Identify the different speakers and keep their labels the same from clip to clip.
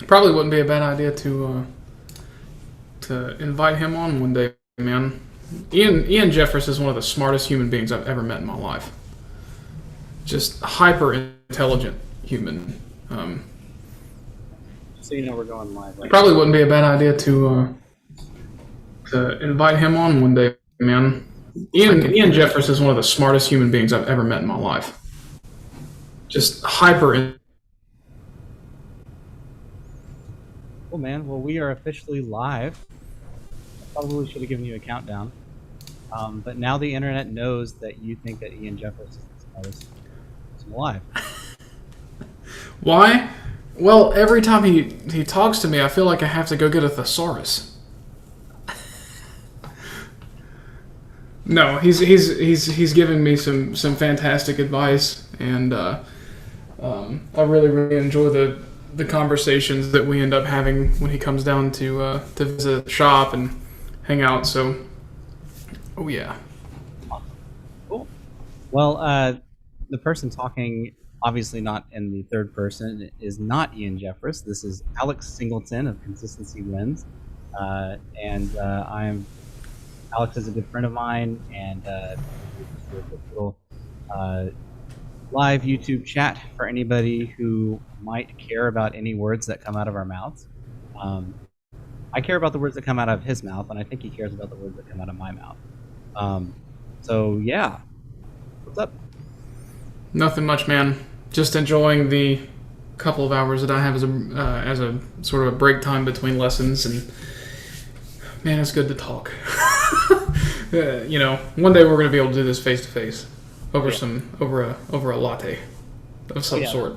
Speaker 1: Probably wouldn't be a bad idea to invite him on one day, man. Ian Jeffress is one of the smartest human beings I've ever met in my life. Just hyper intelligent human.
Speaker 2: So you know we're going live. Right
Speaker 1: Probably wouldn't be a bad idea to invite him on one day, man. Ian Jeffress is one of the smartest human beings I've ever met in my life. Just hyper.
Speaker 2: Cool, man. Well, we are officially live. I probably should have given you a countdown. But now the internet knows that you think that Ian Jeffress is the smartest person alive.
Speaker 1: Why? Well, every time he talks to me, I feel like I have to go get a thesaurus. No, he's giving me some fantastic advice, and I really enjoy the conversations that we end up having when he comes down to visit the shop and hang out. So, oh yeah.
Speaker 2: Cool. Well, the person talking, obviously not in the third person, is not Ian Jeffress. This is Alex Singleton of Consistency Wins, and Alex is a good friend of mine, and we do a little live YouTube chat for anybody who might care about any words that come out of our mouths. I care about the words that come out of his mouth, and I think he cares about the words that come out of my mouth. So yeah, what's up?
Speaker 1: Nothing much, man. Just enjoying the couple of hours that I have as a sort of a break time between lessons, and man, it's good to talk. You know, one day we're going to be able to do this face to face over over a latte of some sort.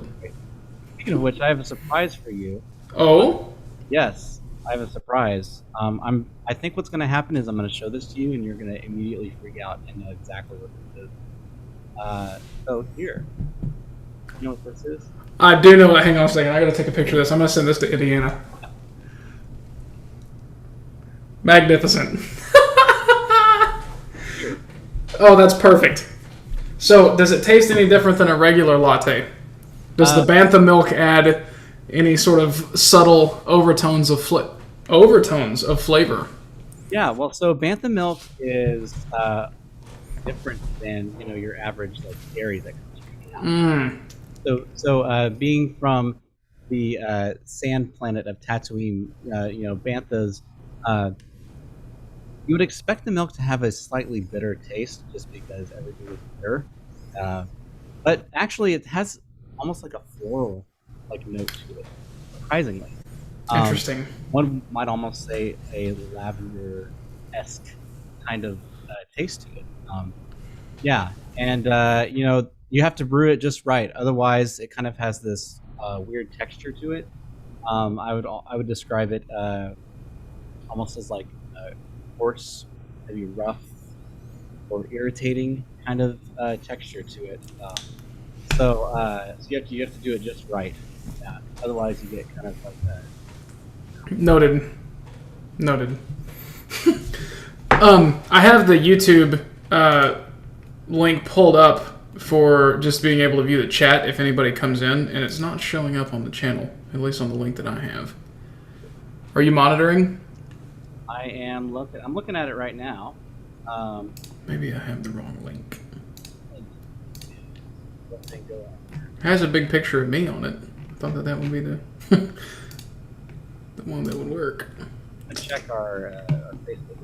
Speaker 2: Speaking of which, I have a surprise for you.
Speaker 1: Oh?
Speaker 2: Yes, I have a surprise. I think what's going to happen is I'm going to show this to you, and you're going to immediately freak out and know exactly what this is. So here, you know what this is?
Speaker 1: I do know it. Hang on a second. I got to take a picture of this. I'm going to send this to Indiana. Magnificent. Oh, that's perfect. So, does it taste any different than a regular latte? Does the Bantha milk add any sort of subtle overtones of flavor? Yeah,
Speaker 2: well, so Bantha milk is different than your average dairy that comes from out. So being from the sand planet of Tatooine, Banthas. You would expect the milk to have a slightly bitter taste just because everything is bitter. But actually, it has almost like a floral note to it, surprisingly.
Speaker 1: Interesting.
Speaker 2: One might almost say a lavender-esque kind of taste to it. Yeah, and you have to brew it just right. Otherwise, it kind of has this weird texture to it. I would describe it almost as like coarse, maybe rough or irritating kind of texture to it. So you have to do it just right. Yeah. Otherwise, you get kind of like that.
Speaker 1: Noted. I have the YouTube link pulled up for just being able to view the chat if anybody comes in, and it's not showing up on the channel, at least on the link that I have. Are you monitoring?
Speaker 2: I am looking. I'm looking at it right now.
Speaker 1: Maybe I have the wrong link. It has a big picture of me on it. I thought that would be the the one that would work.
Speaker 2: Let's check our Facebook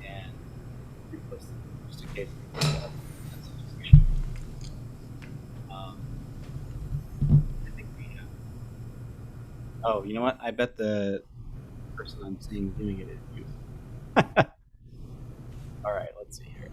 Speaker 2: and repost it just in case. I think we have. Oh, you know what? I bet the person I'm seeing doing it is you. All right, let's see here.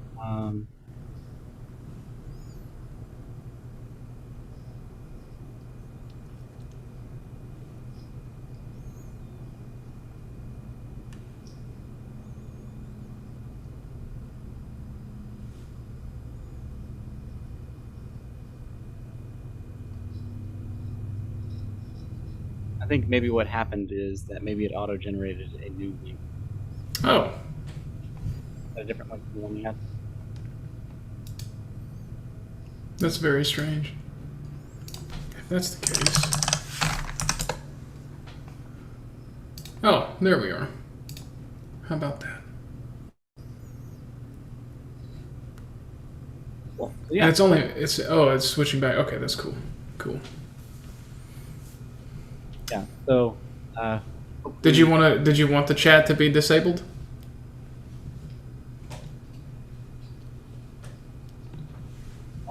Speaker 2: I think maybe what happened is that maybe it auto-generated a new link.
Speaker 1: Oh.
Speaker 2: A different link than the one you had.
Speaker 1: That's very strange. If that's the case. Oh, there we are. How about that?
Speaker 2: Cool. So,
Speaker 1: And it's switching back. Okay, that's cool. Cool.
Speaker 2: Yeah. So,
Speaker 1: Did you want the chat to be disabled?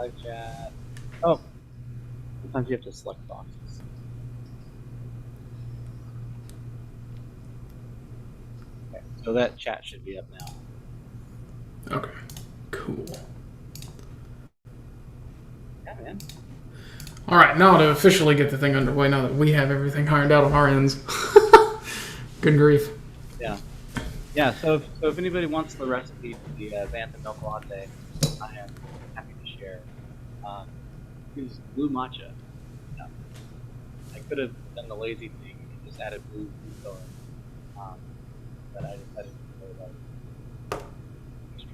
Speaker 2: live chat. Oh, sometimes you have to select boxes. Okay, so that chat should be up now.
Speaker 1: Okay. Cool.
Speaker 2: Yeah, man.
Speaker 1: All right, now to officially get the thing underway, now that we have everything ironed out on our ends. Good grief.
Speaker 2: Yeah. Yeah, so if anybody wants the recipe for the Bantha Milk Latte, I am happy to share. Use blue matcha. Yeah. I could have done the lazy thing and just added blue food color, but I decided to go like extra.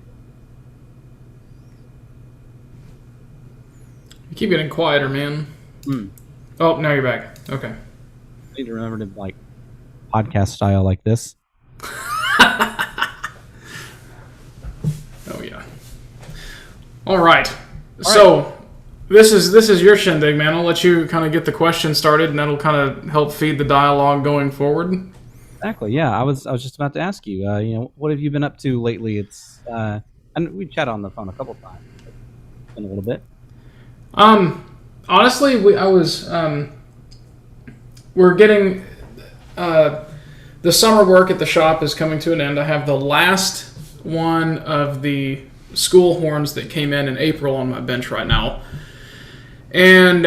Speaker 1: You keep getting quieter, man.
Speaker 2: Mm.
Speaker 1: Oh, now you're back. Okay.
Speaker 2: I need to remember to like podcast style like this.
Speaker 1: Oh yeah. All right. So this is your shindig, man. I'll let you kind of get the question started, and that'll kind of help feed the dialogue going forward.
Speaker 2: Exactly. Yeah, I was just about to ask you. What have you been up to lately? It's and we chatted on the phone a couple times. It's been a little bit.
Speaker 1: Honestly, we're getting the summer work at the shop is coming to an end. I have the last one of the school horns that came in April on my bench right now. And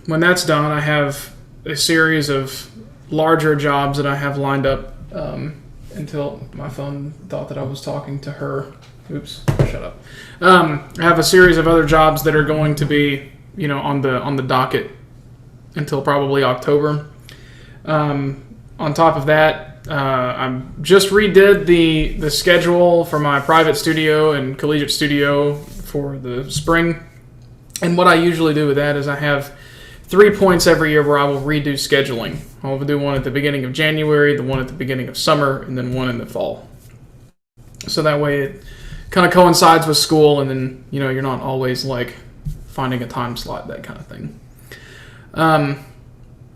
Speaker 1: when that's done, I have a series of larger jobs that I have lined up until my phone thought that I was talking to her. Oops, shut up. I have a series of other jobs that are going to be, on the docket until probably October. On top of that, I just redid the schedule for my private studio and collegiate studio for the spring. And what I usually do with that is I have 3 points every year where I will redo scheduling. I'll do one at the beginning of January, the one at the beginning of summer, and then one in the fall. So that way it kind of coincides with school, and then you're not always like finding a time slot, that kind of thing. And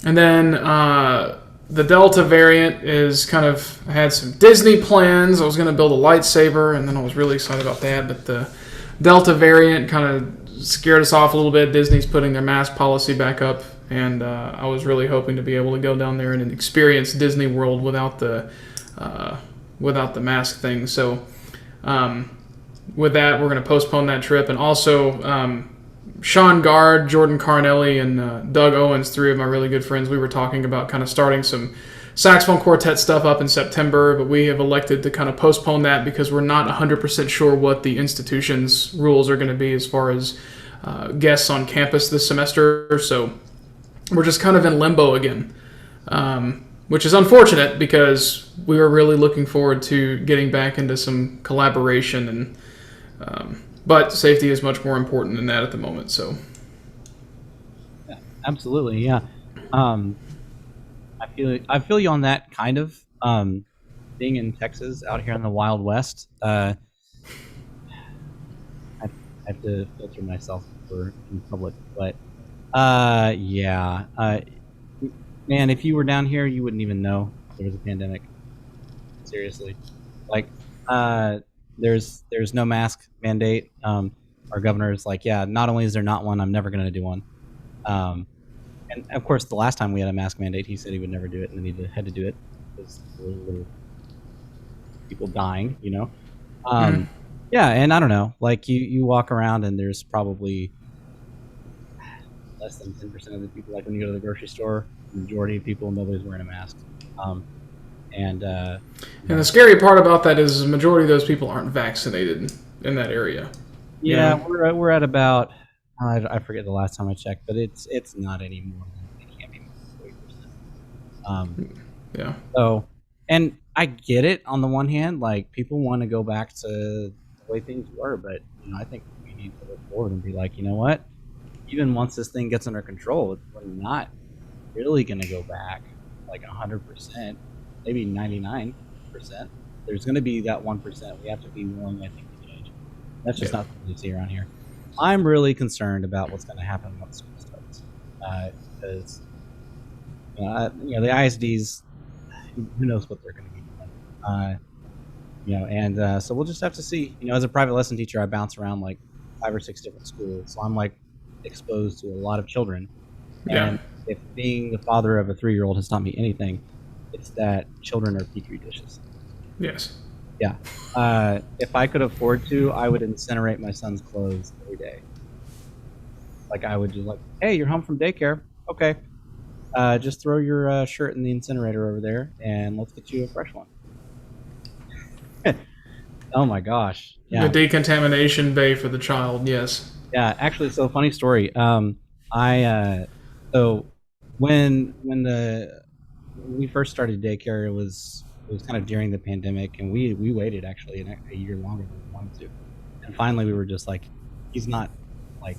Speaker 1: then the Delta variant is I had some Disney plans. I was going to build a lightsaber, and then I was really excited about that, but the Delta variant kind of scared us off a little bit. Disney's putting their mask policy back up, and I was really hoping to be able to go down there and experience Disney World without the mask thing. So with that, we're going to postpone that trip. And also, Sean Gard, Jordan Carnelli, and Doug Owens, 3 of my really good friends, we were talking about kind of starting some saxophone quartet stuff up in September, but we have elected to kind of postpone that because we're not 100% sure what the institution's rules are going to be as far as guests on campus this semester. So we're just kind of in limbo again, which is unfortunate because we were really looking forward to getting back into some collaboration, and but safety is much more important than that at the moment. So
Speaker 2: yeah, absolutely, yeah. I feel you on that kind of. Being in Texas, out here in the Wild West, I have to filter myself in public. But yeah, man, if you were down here, you wouldn't even know there was a pandemic. Seriously, like there's no mask mandate. Our governor is like, yeah, not only is there not one, I'm never going to do one. And of course, the last time we had a mask mandate, he said he would never do it, and then he had to do it because there were people dying, Yeah, and I don't know, like you walk around and there's probably less than 10% of the people, like when you go to the grocery store, the majority of people, nobody's wearing a mask. And
Speaker 1: the scary part about that is the majority of those people aren't vaccinated in that area.
Speaker 2: Yeah, we're at about I forget the last time I checked, but it's not anymore. It can't be more than 40%.
Speaker 1: Yeah.
Speaker 2: So, and I get it on the one hand, like people want to go back to the way things were, but I think we need to look forward and be like, you know what? Even once this thing gets under control, we're not really going to go back like 100%. maybe 99%. There's going to be that 1%. We have to be willing, I think, to change. That's just not something you see around here. I'm really concerned about what's going to happen once school starts, because the ISDs, who knows what they're going to be doing. So we'll just have to see. As a private lesson teacher, I bounce around like 5 or 6 different schools, so I'm like exposed to a lot of children. And if being the father of a 3-year-old has taught me anything, it's that children are petri dishes.
Speaker 1: Yes.
Speaker 2: Yeah. If I could afford to, I would incinerate my son's clothes every day. Like, I would just like, hey, you're home from daycare. Okay. Just throw your shirt in the incinerator over there, and let's get you a fresh one. Oh my gosh. Yeah.
Speaker 1: The decontamination bay for the child, yes.
Speaker 2: Yeah, actually, so funny story. So when we first started daycare, it was kind of during the pandemic, and we waited actually a year longer than we wanted to. And finally we were just like, he's not like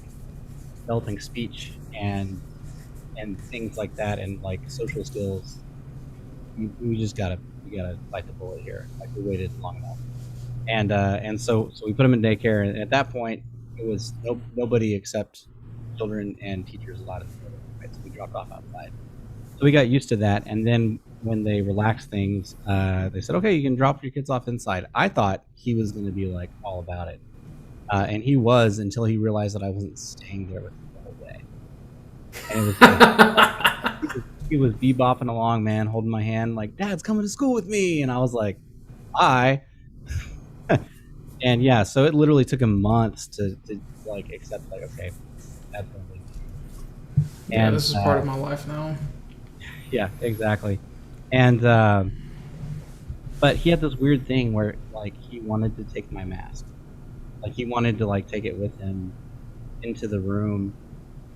Speaker 2: developing speech and things like that, and like social skills. We gotta bite the bullet here. Like, we waited long enough. And so we put him in daycare, and at that point it was nobody except children and teachers allowed in the building, right? So we dropped off outside. So we got used to that, and then when they relaxed things, they said, okay, you can drop your kids off inside. I thought he was going to be like all about it, and he was, until he realized that I wasn't staying there with him the whole day. And it was like, he was bebopping along, man, holding my hand like, Dad's coming to school with me, and I was like, bye. And yeah, so it literally took him months to like accept, like, okay, that's going to leave.
Speaker 1: Yeah, this is part of my life now.
Speaker 2: Yeah, exactly. And but he had this weird thing where like he wanted to take my mask. Like, he wanted to like take it with him into the room.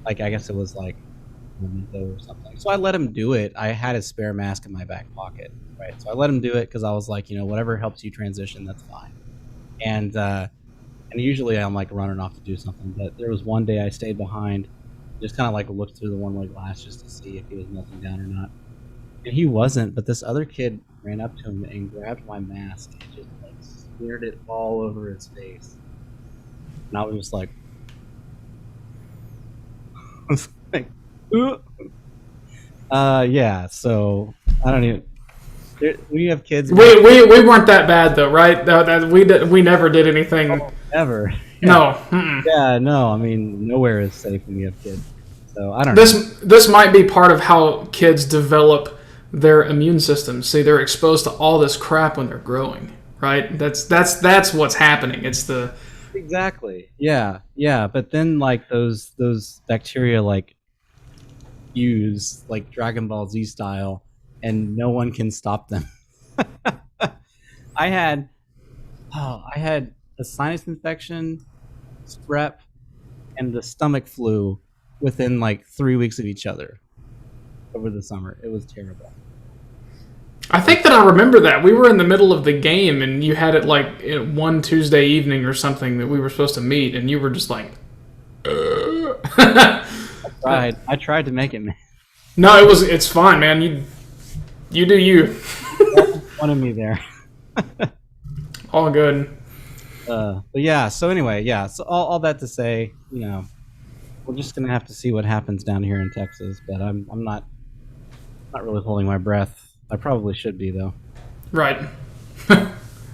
Speaker 2: Like, I guess it was like a memento or something. So I let him do it. I had a spare mask in my back pocket, right? So I let him do it because I was like, whatever helps you transition, that's fine. And usually I'm like running off to do something, but there was one day I stayed behind, just kind of like looked through the one-way glass just to see if he was melting down or not. And he wasn't, but this other kid ran up to him and grabbed my mask and just like smeared it all over his face. And I was just like, yeah. So I don't even. We have kids.
Speaker 1: We weren't that bad though, right? We never did anything.
Speaker 2: Oh, ever.
Speaker 1: No.
Speaker 2: Yeah, no. I mean, nowhere is safe when you have kids. So I don't know.
Speaker 1: This might be part of how kids develop their immune systems. See, they're exposed to all this crap when they're growing, right? That's what's happening. It's the
Speaker 2: exactly. Yeah. But then like those bacteria like fuse like Dragon Ball Z style, and no one can stop them. I had a sinus infection, strep, and the stomach flu within like 3 weeks of each other over the summer. It was terrible.
Speaker 1: I think that I remember that. We were in the middle of the game, and you had it like one Tuesday evening or something that we were supposed to meet, and you were just like,
Speaker 2: I tried to make it, man.
Speaker 1: No, it's fine, man. You do you.
Speaker 2: Wanted me there.
Speaker 1: All good.
Speaker 2: But yeah, so anyway, yeah. So all that to say, we're just gonna have to see what happens down here in Texas. But I'm not really holding my breath. I probably should be though. Right.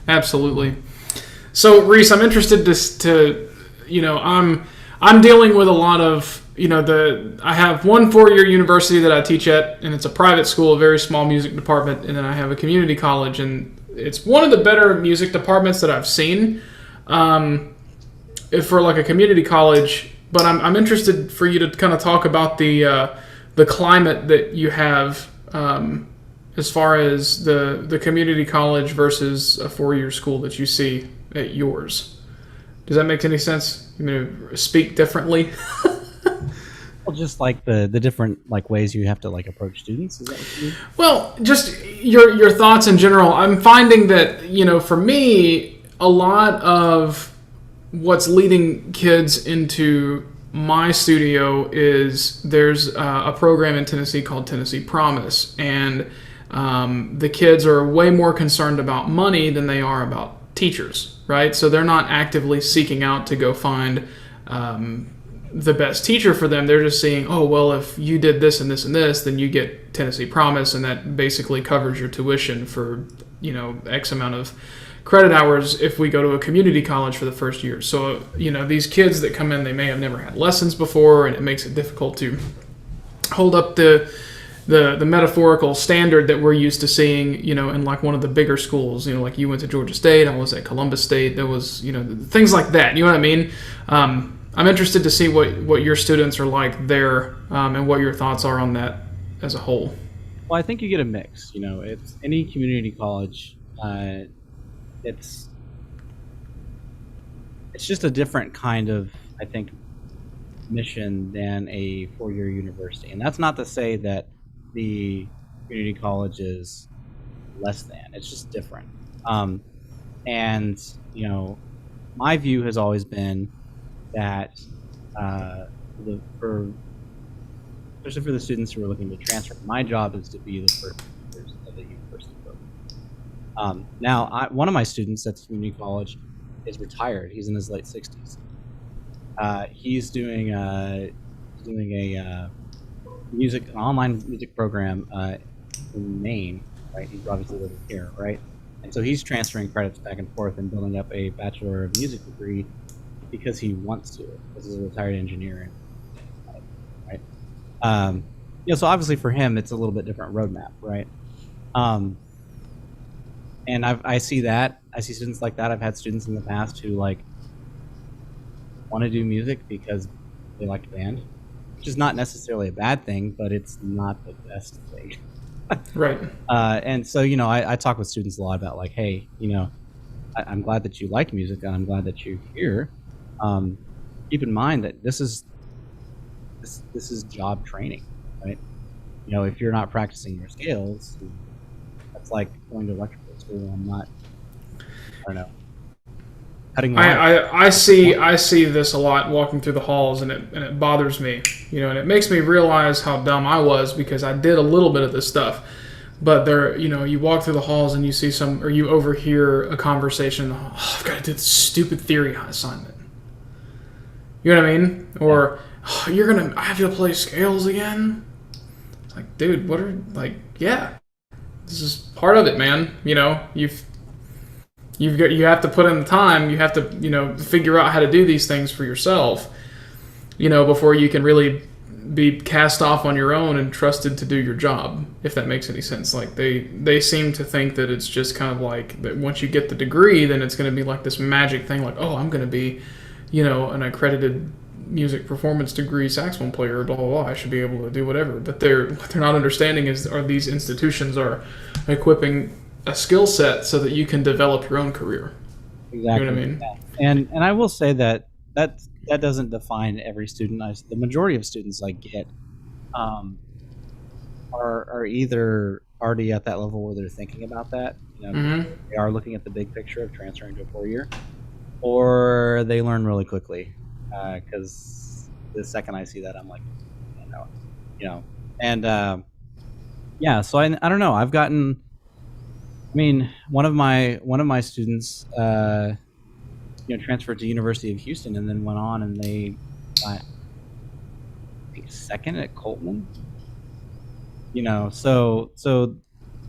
Speaker 1: Absolutely. So Reese, I'm interested to I'm dealing with a lot of I have one 4-year university that I teach at, and it's a private school, a very small music department, and then I have a community college, and it's one of the better music departments that I've seen for like a community college. But I'm interested for you to kind of talk about the climate that you have as far as the community college versus a 4-year school that you see at yours. Does that make any sense? You mean to speak differently?
Speaker 2: Well, just like the different like ways you have to like approach students. Is that what you mean?
Speaker 1: Well, just your thoughts in general. I'm finding that for me, a lot of what's leading kids into my studio is there's a program in Tennessee called Tennessee Promise, and the kids are way more concerned about money than they are about teachers, right? So they're not actively seeking out to go find the best teacher for them. They're just seeing, oh, well, if you did this and this and this, then you get Tennessee Promise, and that basically covers your tuition for, X amount of credit hours if we go to a community college for the first year. So, these kids that come in, they may have never had lessons before, and it makes it difficult to hold up the metaphorical standard that we're used to seeing, in like one of the bigger schools, like you went to Georgia State, I was at Columbus State. There was, things like that. You know what I mean? I'm interested to see what your students are like there, and what your thoughts are on that as a whole.
Speaker 2: Well, I think you get a mix. It's any community college. It's just a different kind of, I think, mission than a four-year university. And that's not to say that the community college is less than. It's just different. And my view has always been that especially for the students who are looking to transfer, my job is to be the first years of the university program. Now, one of my students at community college is retired. He's in his late 60s. He's doing a an online music program in Maine, right? He's obviously living here, right? And so he's transferring credits back and forth and building up a Bachelor of Music degree because he wants to, because he's a retired engineer, right? So obviously for him, it's a little bit different roadmap, right? And I see that. I see students like that. I've had students in the past who want to do music because they like band, which is not necessarily a bad thing, but it's not the best thing.
Speaker 1: Right.
Speaker 2: And so, I talk with students a lot about hey, I'm glad that you like music and I'm glad that you're here. Keep in mind that this is job training, right? If you're not practicing your scales, that's like going to electrical school. I don't know.
Speaker 1: I see this a lot walking through the halls, and it bothers me, and it makes me realize how dumb I was because I did a little bit of this stuff. But there, you walk through the halls and you see or you overhear a conversation. Oh, I've got to do this stupid theory assignment. You know what I mean? Or I have to play scales again. It's like, dude, yeah, this is part of it, man. You have to put in the time. You have to, figure out how to do these things for yourself, before you can really be cast off on your own and trusted to do your job, if that makes any sense. Like they seem to think that it's just kind of like that once you get the degree, then it's going to be like this magic thing, like, oh, I'm going to be, an accredited music performance degree saxophone player, blah, blah, blah. I should be able to do whatever. But what they're not understanding are these institutions are equipping a skill set so that you can develop your own career.
Speaker 2: Exactly.
Speaker 1: You know what I mean?
Speaker 2: Yeah. And I will say that doesn't define every student. The majority of students I get are either already at that level where they're thinking about that. They are looking at the big picture of transferring to a 4-year, or they learn really quickly. Because the second I see that, I'm like, and so I don't know. I've gotten. I mean, one of my students, transferred to University of Houston and then went on and they got, I think, second at Coltman. So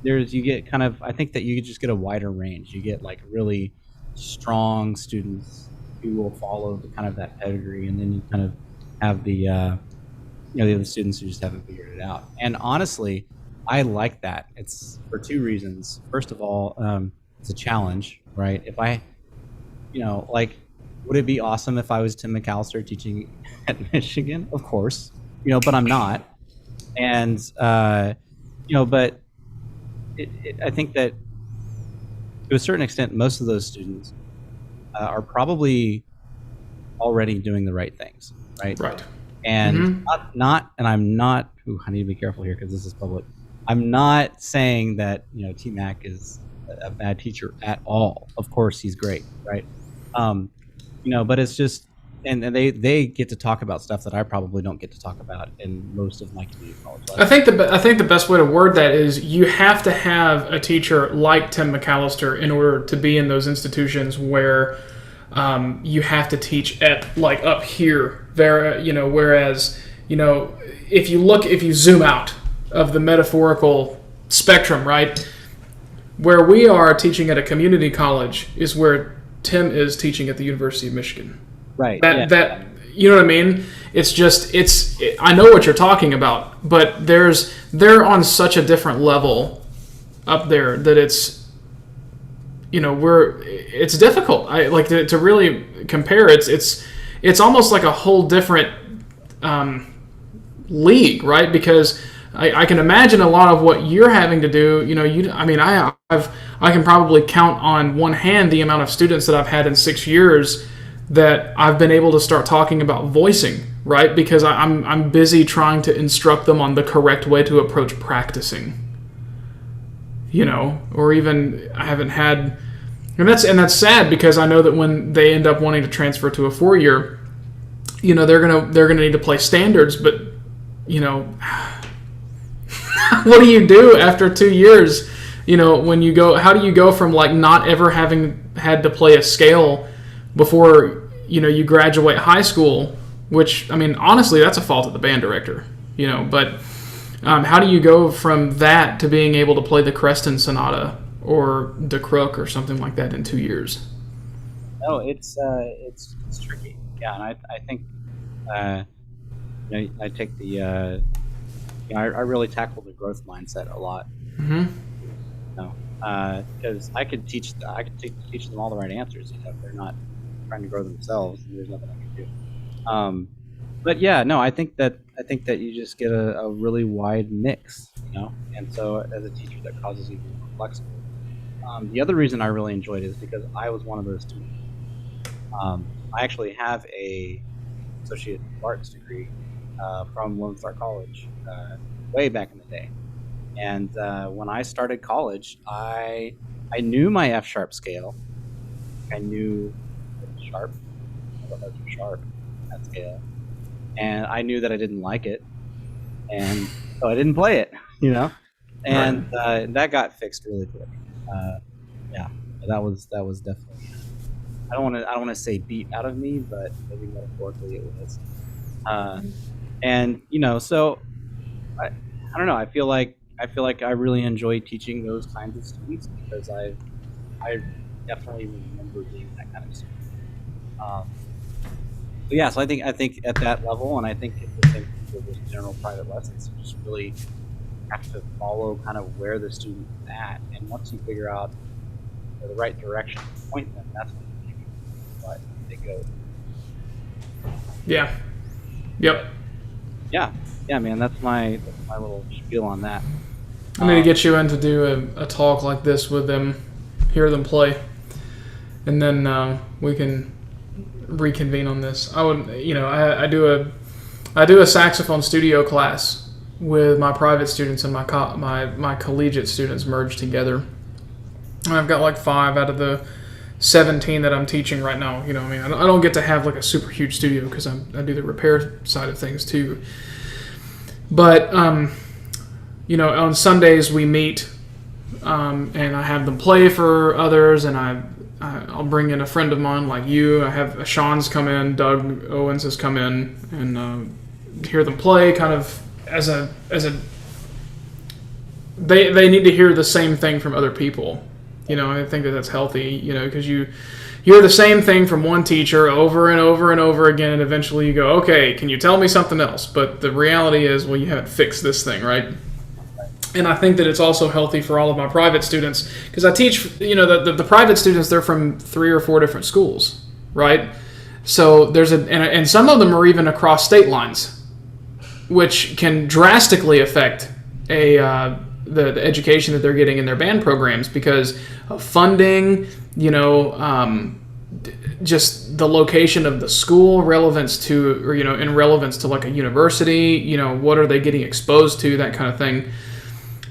Speaker 2: you get kind of, I think that you just get a wider range. You get really strong students who will follow the kind of that pedigree, and then you kind of have the other students who just haven't figured it out. And honestly, I like that. It's for two reasons. First of all, it's a challenge, right? If I, would it be awesome if I was Tim McAllister teaching at Michigan? Of course, but I'm not. And, but I think that to a certain extent, most of those students are probably already doing the right things, right?
Speaker 1: Right.
Speaker 2: And and I'm not, I need to be careful here because this is public. I'm not saying that, T-Mac is a bad teacher at all. Of course, he's great, right? But it's just and they get to talk about stuff that I probably don't get to talk about in most of my community college life.
Speaker 1: I think the best way to word that is you have to have a teacher like Tim McAllister in order to be in those institutions where you have to teach at like up here. Whereas if you zoom out of the metaphorical spectrum, right, where we are teaching at a community college is where Tim is teaching at the University of Michigan.
Speaker 2: Right.
Speaker 1: That you know what I mean? It's just I know what you're talking about, but they're on such a different level up there that it's it's difficult. I like to really compare. It's almost like a whole different league, right? Because I can imagine a lot of what you're having to do. I can probably count on one hand the amount of students that I've had in 6 years that I've been able to start talking about voicing, right? Because I'm busy trying to instruct them on the correct way to approach practicing. Or even I haven't had, and that's sad because I know that when they end up wanting to transfer to a 4-year, they're gonna need to play standards, but what do you do after 2 years? When you go, how do you go from like not ever having had to play a scale before you graduate high school, which honestly that's a fault of the band director, but how do you go from that to being able to play the Creston Sonata or the Crook or something like that in 2 years?
Speaker 2: No, it's tricky. Yeah, and I think I take the I really tackle the growth mindset a lot.
Speaker 1: Mm-hmm.
Speaker 2: Because I could teach them all the right answers. If they're not trying to grow themselves, there's nothing I can do. But yeah, no, I think that you just get a really wide mix, and so as a teacher that causes you to be more flexible. The other reason I really enjoyed it is because I was one of those students. I actually have a associate of arts degree from Lone Star College way back in the day. And when I started college, I knew my F sharp scale. I knew sharp, sharp that scale, and I knew that I didn't like it, and so I didn't play it. And that got fixed really quick. Yeah, that was definitely. I don't want to say beat out of me, but maybe metaphorically it was. And so I don't know. I feel like I really enjoy teaching those kinds of students because I definitely remember being that kind of student. But yeah, so I think at that level, and I think at the same thing for just general private lessons, you just really have to follow kind of where the student is at, and once you figure out the right direction to point them, that's when you let they go.
Speaker 1: Yeah. Yep.
Speaker 2: Yeah, man. That's my little spiel on that.
Speaker 1: I need to get you in to do a talk like this with them, hear them play, and then we can reconvene on this. I would, I do a saxophone studio class with my private students and my collegiate students merged together. And I've got like 5 out of the 17 that I'm teaching right now. I don't get to have like a super huge studio because I do the repair side of things too. But on Sundays we meet, and I have them play for others, and I'll bring in a friend of mine like you. I have Sean's come in, Doug Owens has come in, and hear them play kind of as a they need to hear the same thing from other people. I think that's healthy, because you hear the same thing from one teacher over and over and over again, and eventually you go, okay, can you tell me something else? But the reality is, well, you haven't fixed this thing, right? And I think that it's also healthy for all of my private students, because I teach, the private students, they're from 3 or 4 different schools, right? So there's and some of them are even across state lines, which can drastically affect the education that they're getting in their band programs because of funding, just the location of the school, relevance to, or, in relevance to like a university, what are they getting exposed to, that kind of thing.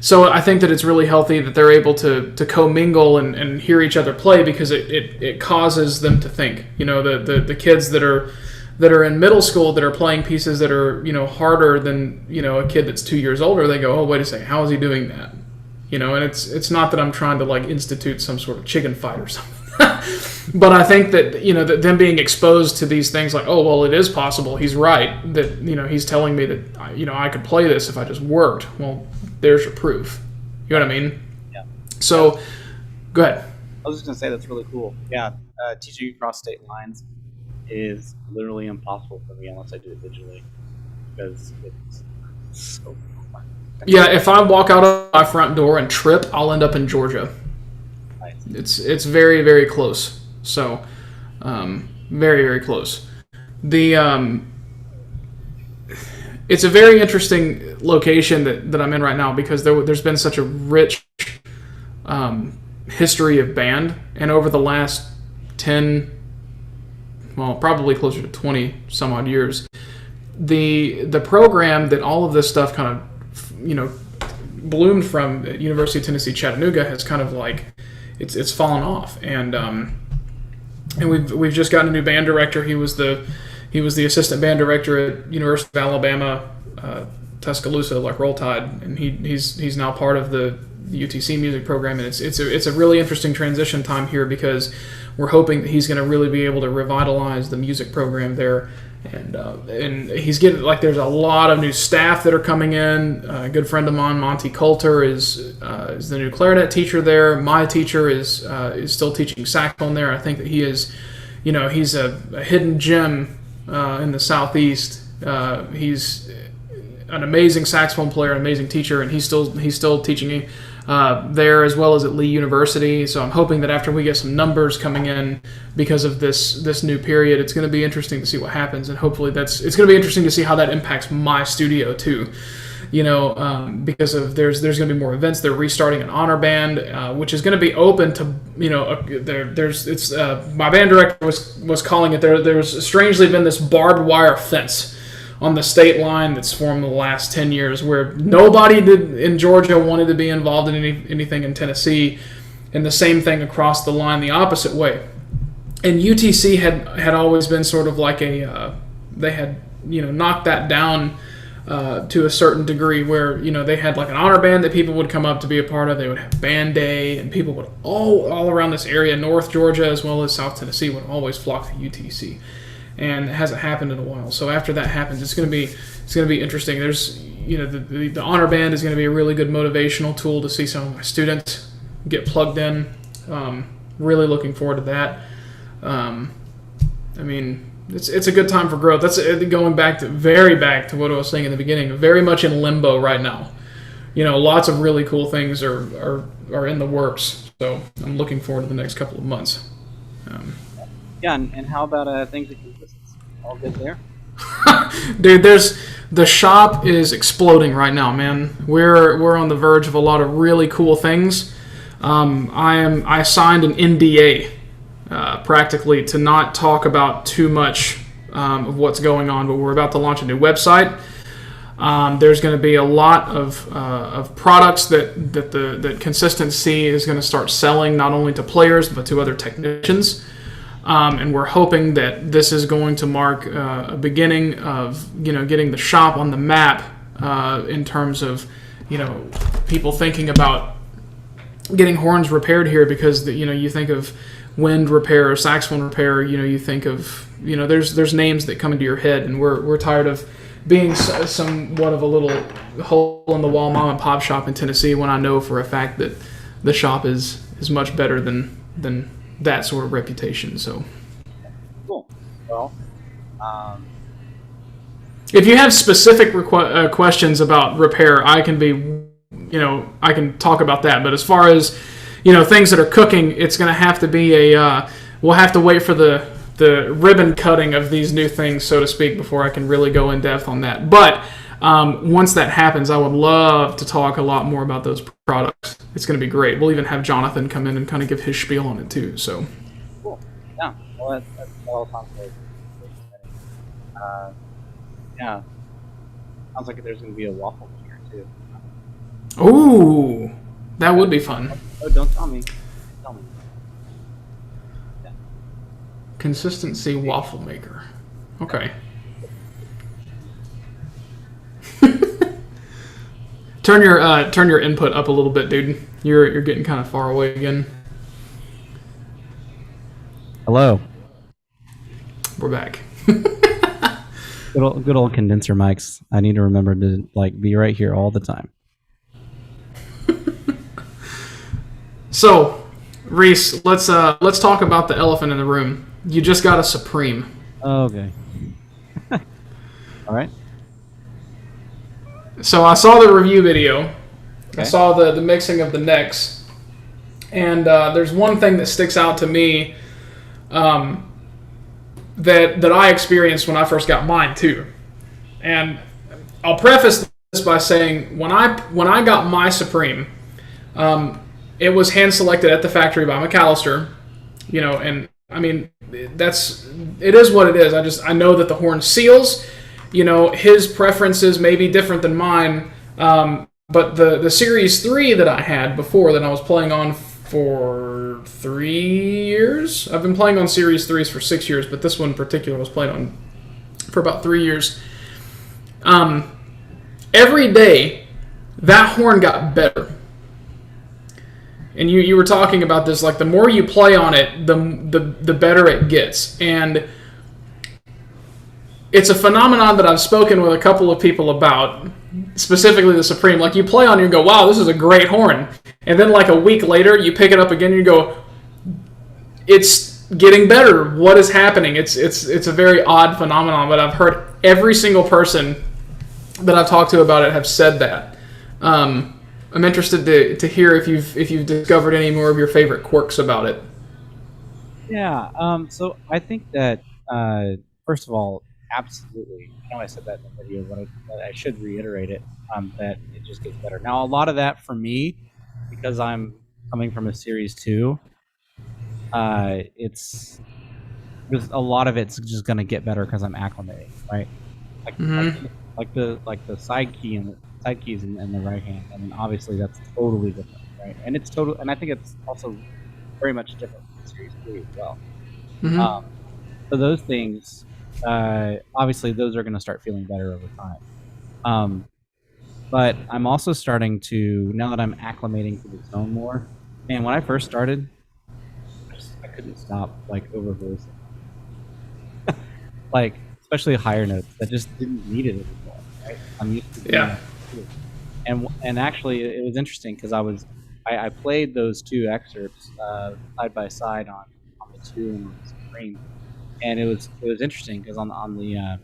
Speaker 1: So I think that it's really healthy that they're able to commingle and hear each other play because it causes them to think. The kids that are that are in middle school that are playing pieces that are, harder than, a kid that's 2 years older, they go, oh, wait a second, how is he doing that? And it's not that I'm trying to like institute some sort of chicken fight or something. But I think that, that them being exposed to these things like, oh, well, it is possible. He's right that, he's telling me that, I could play this if I just worked. Well, there's your proof. You know what I mean?
Speaker 2: Yeah.
Speaker 1: So, go ahead.
Speaker 2: I was just going to say that's really cool. Yeah. Teaching across state lines is literally impossible for me unless I do it digitally, because it's so fun.
Speaker 1: Yeah, if I walk out of my front door and trip, I'll end up in Georgia.
Speaker 2: Nice.
Speaker 1: It's very, very close. So, very, very close. It's a very interesting location that I'm in right now because there's been such a rich history of band, and over the last 10, well, probably closer to 20 some odd years, the program that all of this stuff kind of, bloomed from at University of Tennessee Chattanooga has kind of like it's fallen off, and we've just gotten a new band director. He was the assistant band director at University of Alabama, Tuscaloosa, like Roll Tide, and he's now part of the UTC music program, and it's a really interesting transition time here because we're hoping that he's going to really be able to revitalize the music program there, and he's getting like there's a lot of new staff that are coming in. A good friend of mine, Monty Coulter, is the new clarinet teacher there. My teacher is still teaching saxophone there. I think that he is, he's a hidden gem in the Southeast. He's an amazing saxophone player, an amazing teacher, and he's still teaching there as well as at Lee University. So I'm hoping that after we get some numbers coming in because of this new period, it's going to be interesting to see what happens, and hopefully it's going to be interesting to see how that impacts my studio too. Because of there's going to be more events. They're restarting an honor band, which is going to be open to my band director was calling it there's strangely been this barbed wire fence on the state line that's formed the last 10 years where nobody in Georgia wanted to be involved in anything in Tennessee, and the same thing across the line the opposite way. And UTC had always been sort of like they had knocked that down to a certain degree where they had like an honor band that people would come up to be a part of. They would have band day, and people would all around this area, North Georgia as well as South Tennessee, would always flock to UTC. And it hasn't happened in a while. So after that happens, it's going to be interesting. There's the honor band is going to be a really good motivational tool to see some of my students get plugged in. Really looking forward to that. It's a good time for growth. That's going back to what I was saying in the beginning. Very much in limbo right now. Lots of really cool things are in the works. So I'm looking forward to the next couple of months.
Speaker 2: Yeah, and how about things that consistency? All good there?
Speaker 1: Dude, the shop is exploding right now, man. We're on the verge of a lot of really cool things. I signed an NDA practically to not talk about too much of what's going on, but we're about to launch a new website. There's going to be a lot of products that Consistency is going to start selling, not only to players but to other technicians. And we're hoping that this is going to mark a beginning of getting the shop on the map in terms of people thinking about getting horns repaired here, because you think of wind repair or saxophone repair, you think of there's names that come into your head, and we're tired of being somewhat of a little hole in the wall mom and pop shop in Tennessee, when I know for a fact that the shop is much better than that sort of reputation. So
Speaker 2: cool. Well,
Speaker 1: if you have specific questions about repair, I can I can talk about that. But as far as things that are cooking, it's going to have to be we'll have to wait for the ribbon cutting of these new things, so to speak, before I can really go in depth on that. But once that happens, I would love to talk a lot more about those products. It's going to be great. We'll even have Jonathan come in and kind of give his spiel on it too. So
Speaker 2: cool. Yeah. Well, that all sounds great. Yeah. Sounds like there's going to be a waffle maker too.
Speaker 1: Ooh, that would be fun.
Speaker 2: Oh, don't tell me. Tell me. Yeah.
Speaker 1: Consistency waffle maker. Okay. Turn your input up a little bit, dude. You're getting kind of far away again.
Speaker 2: Hello.
Speaker 1: We're back.
Speaker 2: Good old condenser mics. I need to remember to be right here all the time.
Speaker 1: So, Reese, let's talk about the elephant in the room. You just got a Supreme.
Speaker 2: Okay. All right.
Speaker 1: So I saw the review video.
Speaker 2: Okay.
Speaker 1: I saw the mixing of the necks, and there's one thing that sticks out to me that I experienced when I first got mine too. And I'll preface this by saying when I got my Supreme, it was hand selected at the factory by McAllister, and I mean it is what it is. I know that the horn seals. His preferences may be different than mine, but the Series 3 that I had before, that I was playing on for 3 years. I've been playing on Series 3s for 6 years, but this one in particular I was playing on for about 3 years. Every day, that horn got better. And you were talking about this, like the more you play on it, the better it gets. And it's a phenomenon that I've spoken with a couple of people about, specifically the Supreme. Like you play on it and you go, wow, this is a great horn. And then like a week later, you pick it up again and you go, it's getting better. What is happening? It's a very odd phenomenon, but I've heard every single person that I've talked to about it have said that. I'm interested to hear if you've discovered any more of your favorite quirks about it.
Speaker 2: Yeah. So I think that first of all, absolutely. I know I said that in the video, but I should reiterate it. That it just gets better. Now, a lot of that for me, because I'm coming from a Series 2, it's just a lot of it's just gonna get better because I'm acclimating, right? Like the side keys in the right hand, and then obviously that's totally different, right? And I think it's also very much different from Series 3 as well.
Speaker 1: Mm-hmm.
Speaker 2: So those things, obviously, those are going to start feeling better over time. But I'm also starting to, now that I'm acclimating to the tone more, and when I first started, I couldn't stop over voicing, especially higher notes that just didn't need it anymore. Right? I'm used to doing that too. And actually, it was interesting because I played those two excerpts side by side on the 2 and on the Supreme. And it was interesting because on the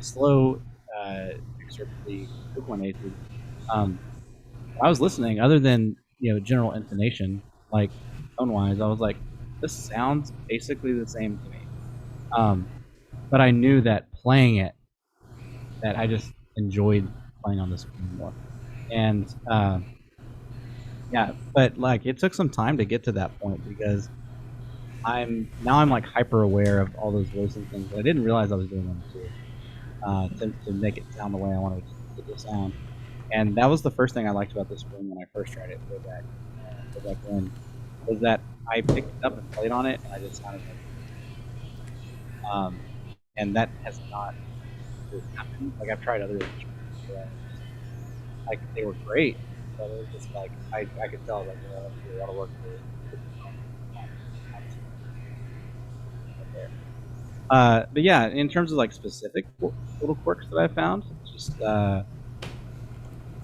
Speaker 2: slow excerpt of the Quick I was listening. Other than general intonation, like tone wise, I was like, this sounds basically the same to me. But I knew that playing it, that I just enjoyed playing on the screen more. And yeah, but it took some time to get to that point because I'm hyper aware of all those voicing things. I didn't realize I was doing them too, to make it sound the way I wanted it to sound. And that was the first thing I liked about this Supreme when I first tried it way back when, was that I picked it up and played on it, and I just sounded like it. And that has not really happened. I've tried other instruments where they were great, but it was just I could tell a lot of work for it. But yeah, in terms of specific little quirks that I found, just I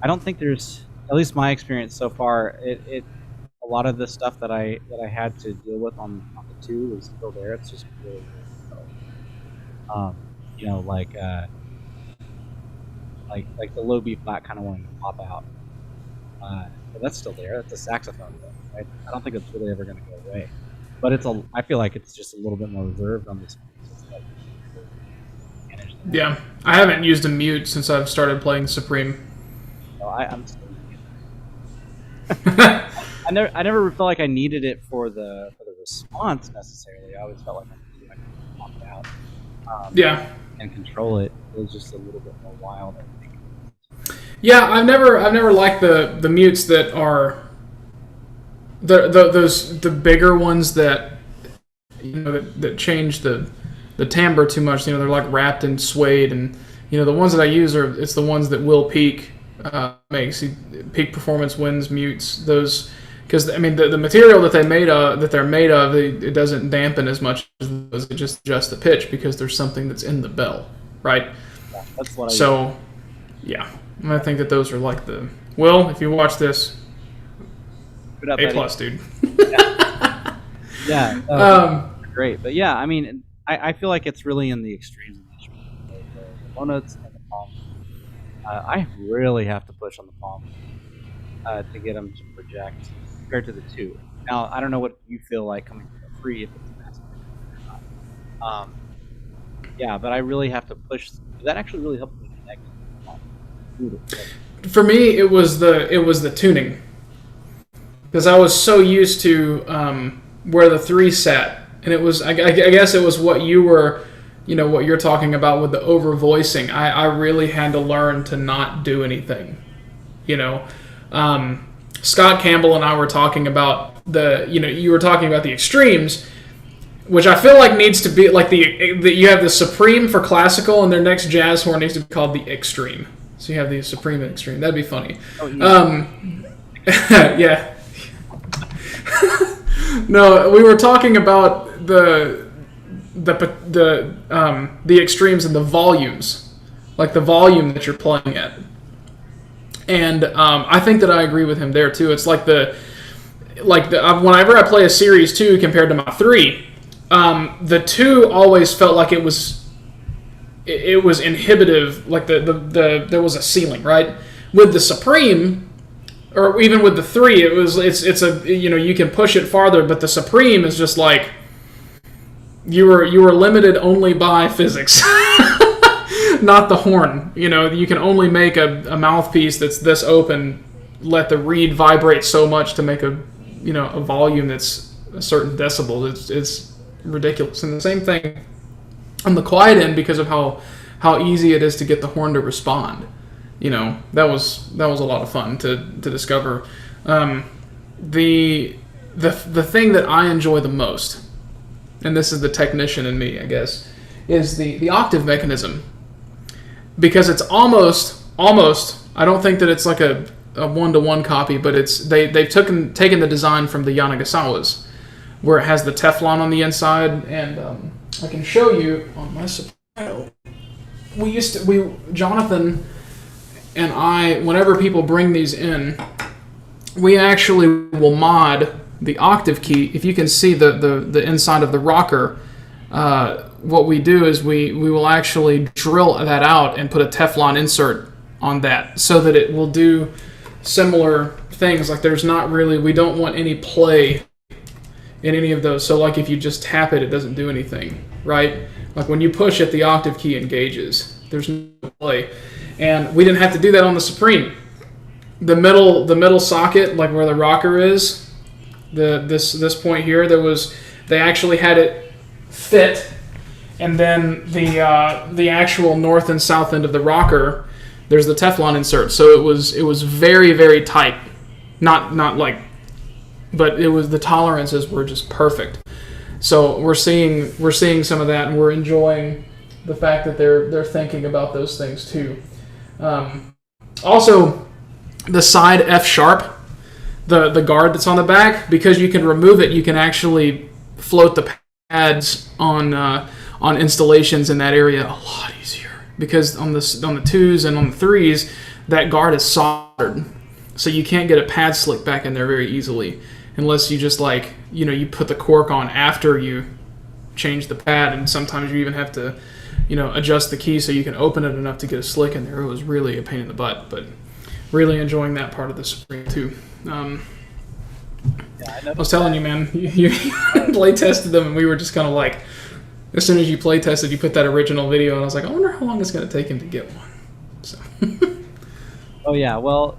Speaker 2: don't think there's, at least my experience so far, it a lot of the stuff that I had to deal with on the 2 is still there. It's just really the low B flat kind of wanting to pop out. But that's still there. That's a saxophone though, right? I don't think it's really ever going to go away. But I feel like it's just a little bit more reserved on this.
Speaker 1: Yeah, I haven't used a mute since I've started playing Supreme.
Speaker 2: No, I'm still I never felt like I needed it for the response necessarily. I always felt like I could pop it out. And control it. It was just a little bit more wild, I think.
Speaker 1: Yeah, I've never liked the mutes that are the bigger ones that that change the the timbre too much. You know, they're like wrapped in suede, and you know the ones that I use it's the ones that Will Peak makes. Peak Performance Winds mutes those, because I mean the material that they're made of, it doesn't dampen as much as those. It just adjusts the pitch because there's something that's in the bell, right?
Speaker 2: Yeah, that's what I
Speaker 1: so yeah, I think that those are like the Will. If you watch this,
Speaker 2: up,
Speaker 1: A plus, dude.
Speaker 2: Yeah. Great, but yeah, I mean, I feel like it's really in the extremes of the low notes and the palm. I really have to push on the palm to get them to project compared to the two. Now, I don't know what you feel like coming from a free, if it's massive or not. Yeah, but I really have to push. That actually really helps me connect with the palm.
Speaker 1: For me, it was the tuning, because I was so used to where the 3 sat. And it was, I guess it was what you were, you know, what you're talking about with the over voicing. I really had to learn to not do anything, you know. Scott Campbell and I were talking about you were talking about the extremes, which I feel like needs to be like you have the Supreme for classical, and their next jazz horn needs to be called the Extreme. So you have the Supreme and Extreme. That'd be funny. Oh, yeah. Yeah. No, we were talking about the extremes and the volumes, like the volume that you're playing at. And I think that I agree with him there too. It's whenever I play a series 2 compared to my 3, the 2 always felt like it was inhibitive, like there was a ceiling, right? With the Supreme, or even with the 3, it's you can push it farther, but the Supreme is just like you were limited only by physics, not the horn. You know, you can only make a mouthpiece that's this open, let the reed vibrate so much to make a volume that's a certain decibel. It's ridiculous. And the same thing on the quiet end, because of how easy it is to get the horn to respond. You know, that was a lot of fun to discover. The thing that I enjoy the most, and this is the technician in me, I guess, is the octave mechanism, because it's almost. I don't think that it's like a 1-to-1 copy, but they've taken the design from the Yanagasawas, where it has the Teflon on the inside, and I can show you on my soprano. Jonathan and I, whenever people bring these in, we actually will mod the octave key. If you can see the inside of the rocker, what we do is we will actually drill that out and put a Teflon insert on that, so that it will do similar things. Like we don't want any play in any of those. So like if you just tap it, it doesn't do anything, right? Like when you push it, the octave key engages. There's no play. And we didn't have to do that on the Supreme. The middle socket, like where the rocker is, this point here, they actually had it fit, and then the actual north and south end of the rocker, there's the Teflon insert. So it was very, very tight. Not like, but it was, the tolerances were just perfect. So we're seeing some of that, and we're enjoying the fact that they're thinking about those things too. Also, the side F sharp, the guard that's on the back, because you can remove it, you can actually float the pads on installations in that area a lot easier. Because on the 2s and on the 3s, that guard is soldered, so you can't get a pad slick back in there very easily, unless you just you put the cork on after you change the pad, and sometimes you even have to adjust the key so you can open it enough to get a slick in there. It was really a pain in the butt, but really enjoying that part of the Supreme too. I was telling you, man, you play tested them, and we were just kind of like, as soon as you play tested, you put that original video, and I was like, I wonder how long it's going to take him to get one. So.
Speaker 2: Oh yeah, well,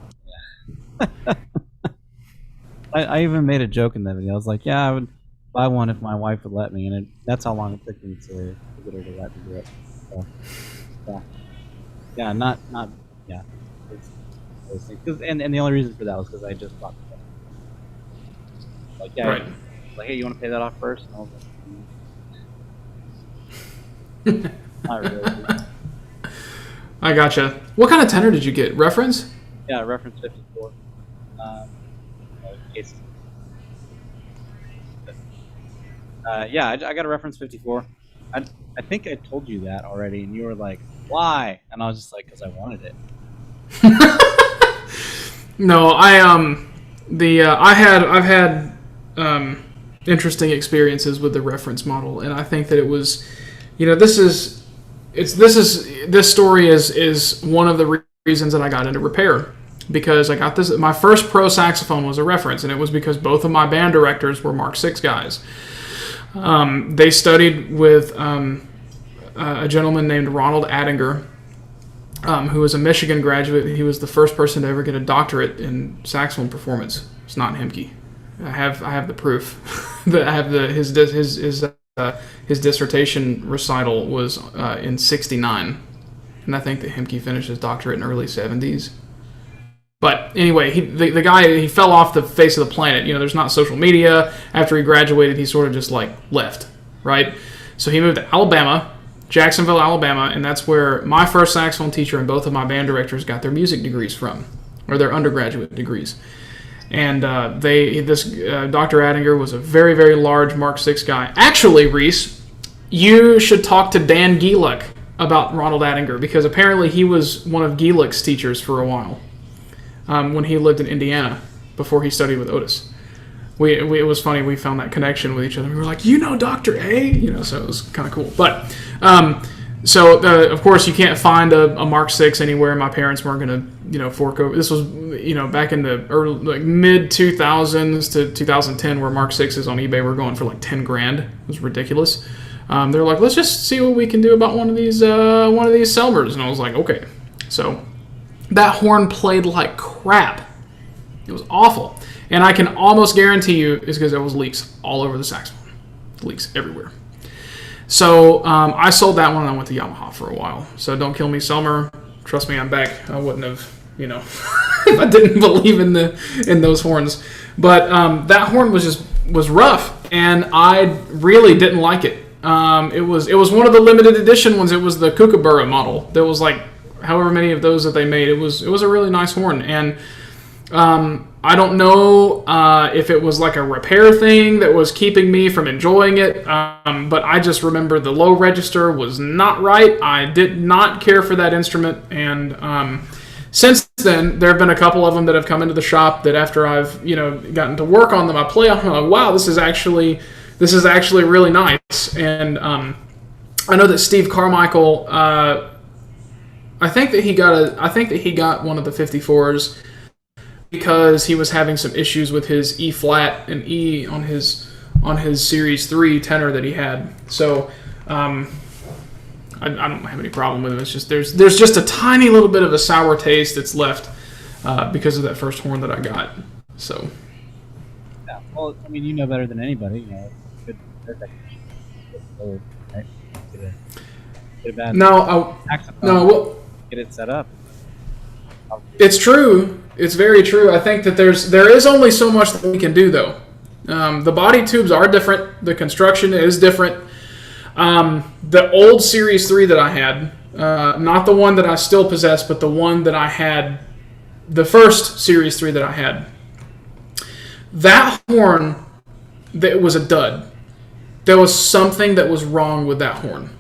Speaker 2: I even made a joke in that video. I was like, yeah, I would buy one if my wife would let me, and that's how long it took me to get her to let me do it. So, yeah, not yeah. And the only reason for that was because I just bought the right. Like, hey, you want to pay that off first? And I was like, Not really.
Speaker 1: I gotcha. What kind of tenor did you get? Reference?
Speaker 2: Yeah, reference 54. It's, yeah, I got a reference 54. I think I told you that already, and you were like, "Why?" And I was just like, "Because I wanted it."
Speaker 1: No, I've had interesting experiences with the reference model, and I think that it was, this story is one of the reasons that I got into repair, because I got this. My first pro saxophone was a reference, and it was because both of my band directors were Mark VI guys. They studied with a gentleman named Ronald Adinger, who was a Michigan graduate. He was the first person to ever get a doctorate in saxophone performance. It's not Hemke. I have the proof. That I have his dissertation recital was in '69, and I think that Hemke finished his doctorate in early '70s. But anyway, the guy, he fell off the face of the planet. There's not social media. After he graduated, he sort of just left, right? So he moved to Alabama, Jacksonville, Alabama, and that's where my first saxophone teacher and both of my band directors got their music degrees from, or their undergraduate degrees. And Dr. Adinger was a very, very large Mark VI guy. Actually, Reese, you should talk to Dan Gielek about Ronald Adinger, because apparently he was one of Gielek's teachers for a while. When he lived in Indiana before he studied with Otis. It was funny, we found that connection with each other. We were like, Dr. A? So it was kind of cool. But, of course, you can't find a Mark VI anywhere. My parents weren't going to, fork over. This was, back in the early, mid-2000s to 2010, where Mark VIs on eBay were going for $10,000. It was ridiculous. They were like, let's just see what we can do about one of these Selmers. And I was like, okay. So that horn played like crap. It was awful. And I can almost guarantee you it's because there was leaks all over the saxophone. Leaks everywhere. So I sold that one and I went to Yamaha for a while. So don't kill me, Selmer. Trust me, I'm back. I wouldn't have, if I didn't believe in those horns. But that horn was rough, and I really didn't like it. It was one of the limited edition ones. It was the Kookaburra model. There was however many of those that they made. It was a really nice horn, and I don't know if it was like a repair thing that was keeping me from enjoying it, but I just remember the low register was not right. I did not care for that instrument, and since then there have been a couple of them that have come into the shop that after I've gotten to work on them, I play on them. I'm like, wow, this is actually really nice. And I know that Steve Carmichael, I think that he got one of the 54s because he was having some issues with his E flat and E on his Series 3 tenor that he had. So I don't have any problem with it. It's just there's just a tiny little bit of a sour taste that's left because of that first horn that I got. So
Speaker 2: yeah, well, I mean, better than anybody. Good right? Get a bad get it set up.
Speaker 1: It's true. It's very true. I think that there is only so much that we can do, though. The body tubes are different. The construction is different. The old Series 3 that I had, not the one that I still possess, but the one that I had, the first Series 3 that I had, that horn, that was a dud. There was something that was wrong with that horn.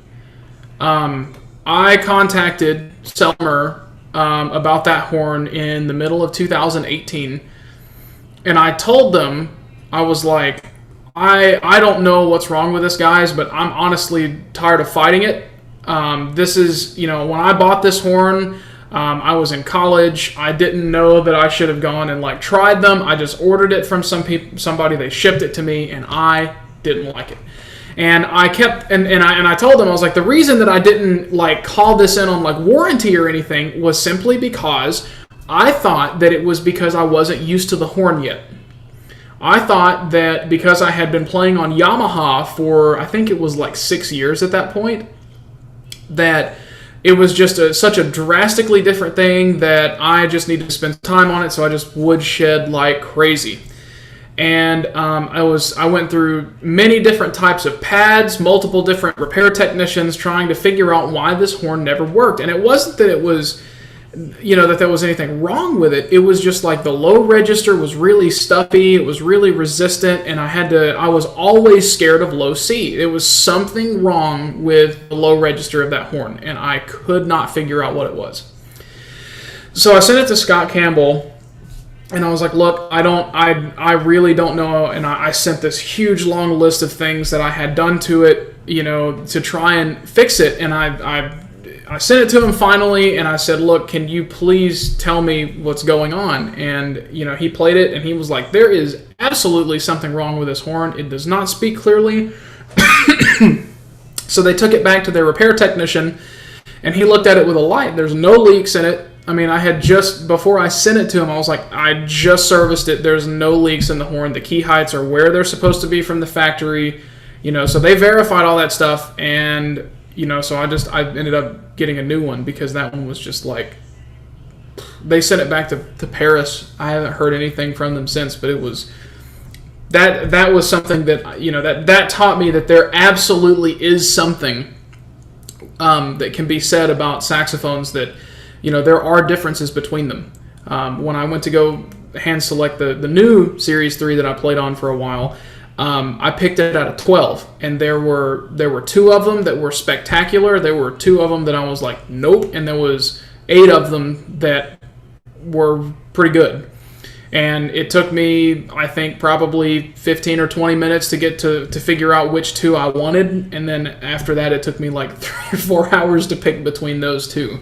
Speaker 1: I contacted Selmer about that horn in the middle of 2018, and I told them, I was like, I don't know what's wrong with this, guys, but I'm honestly tired of fighting it. This is, when I bought this horn, I was in college. I didn't know that I should have gone and tried them. I just ordered it from somebody. They shipped it to me, and I didn't like it. And I kept, and I told them, I was like, the reason that I didn't call this in on warranty or anything was simply because I thought that it was because I wasn't used to the horn yet. I thought that because I had been playing on Yamaha for, I think it was 6 years at that point, that it was just such a drastically different thing that I just needed to spend time on it, so I just would shed like crazy. And I went through many different types of pads, multiple different repair technicians, trying to figure out why this horn never worked. And it wasn't that it was, that there was anything wrong with it. It was just like the low register was really stuffy, it was really resistant, and I was always scared of low C. It was something wrong with the low register of that horn, and I could not figure out what it was. So I sent it to Scott Campbell, and I was like, look, I really don't know, and I sent this huge long list of things that I had done to it, to try and fix it, and I sent it to him finally, and I said, look, can you please tell me what's going on? And, he played it, and he was like, there is absolutely something wrong with this horn. It does not speak clearly. So they took it back to their repair technician, and he looked at it with a light. There's no leaks in it. I mean, before I sent it to him, I was like, I just serviced it. There's no leaks in the horn. The key heights are where they're supposed to be from the factory. So they verified all that stuff, and... so I ended up getting a new one because that one was just like, they sent it back to Paris. I haven't heard anything from them since, but it was, that was something that, that taught me that there absolutely is something that can be said about saxophones, that, there are differences between them. When I went to go hand select the new Series 3 that I played on for a while, I picked it out of 12, and there were 2 of them that were spectacular. There were 2 of them that I was like, nope, and there was 8 of them that were pretty good. And it took me, I think, probably 15 or 20 minutes to get to figure out which 2 I wanted, and then after that it took me like 3 or 4 hours to pick between those 2.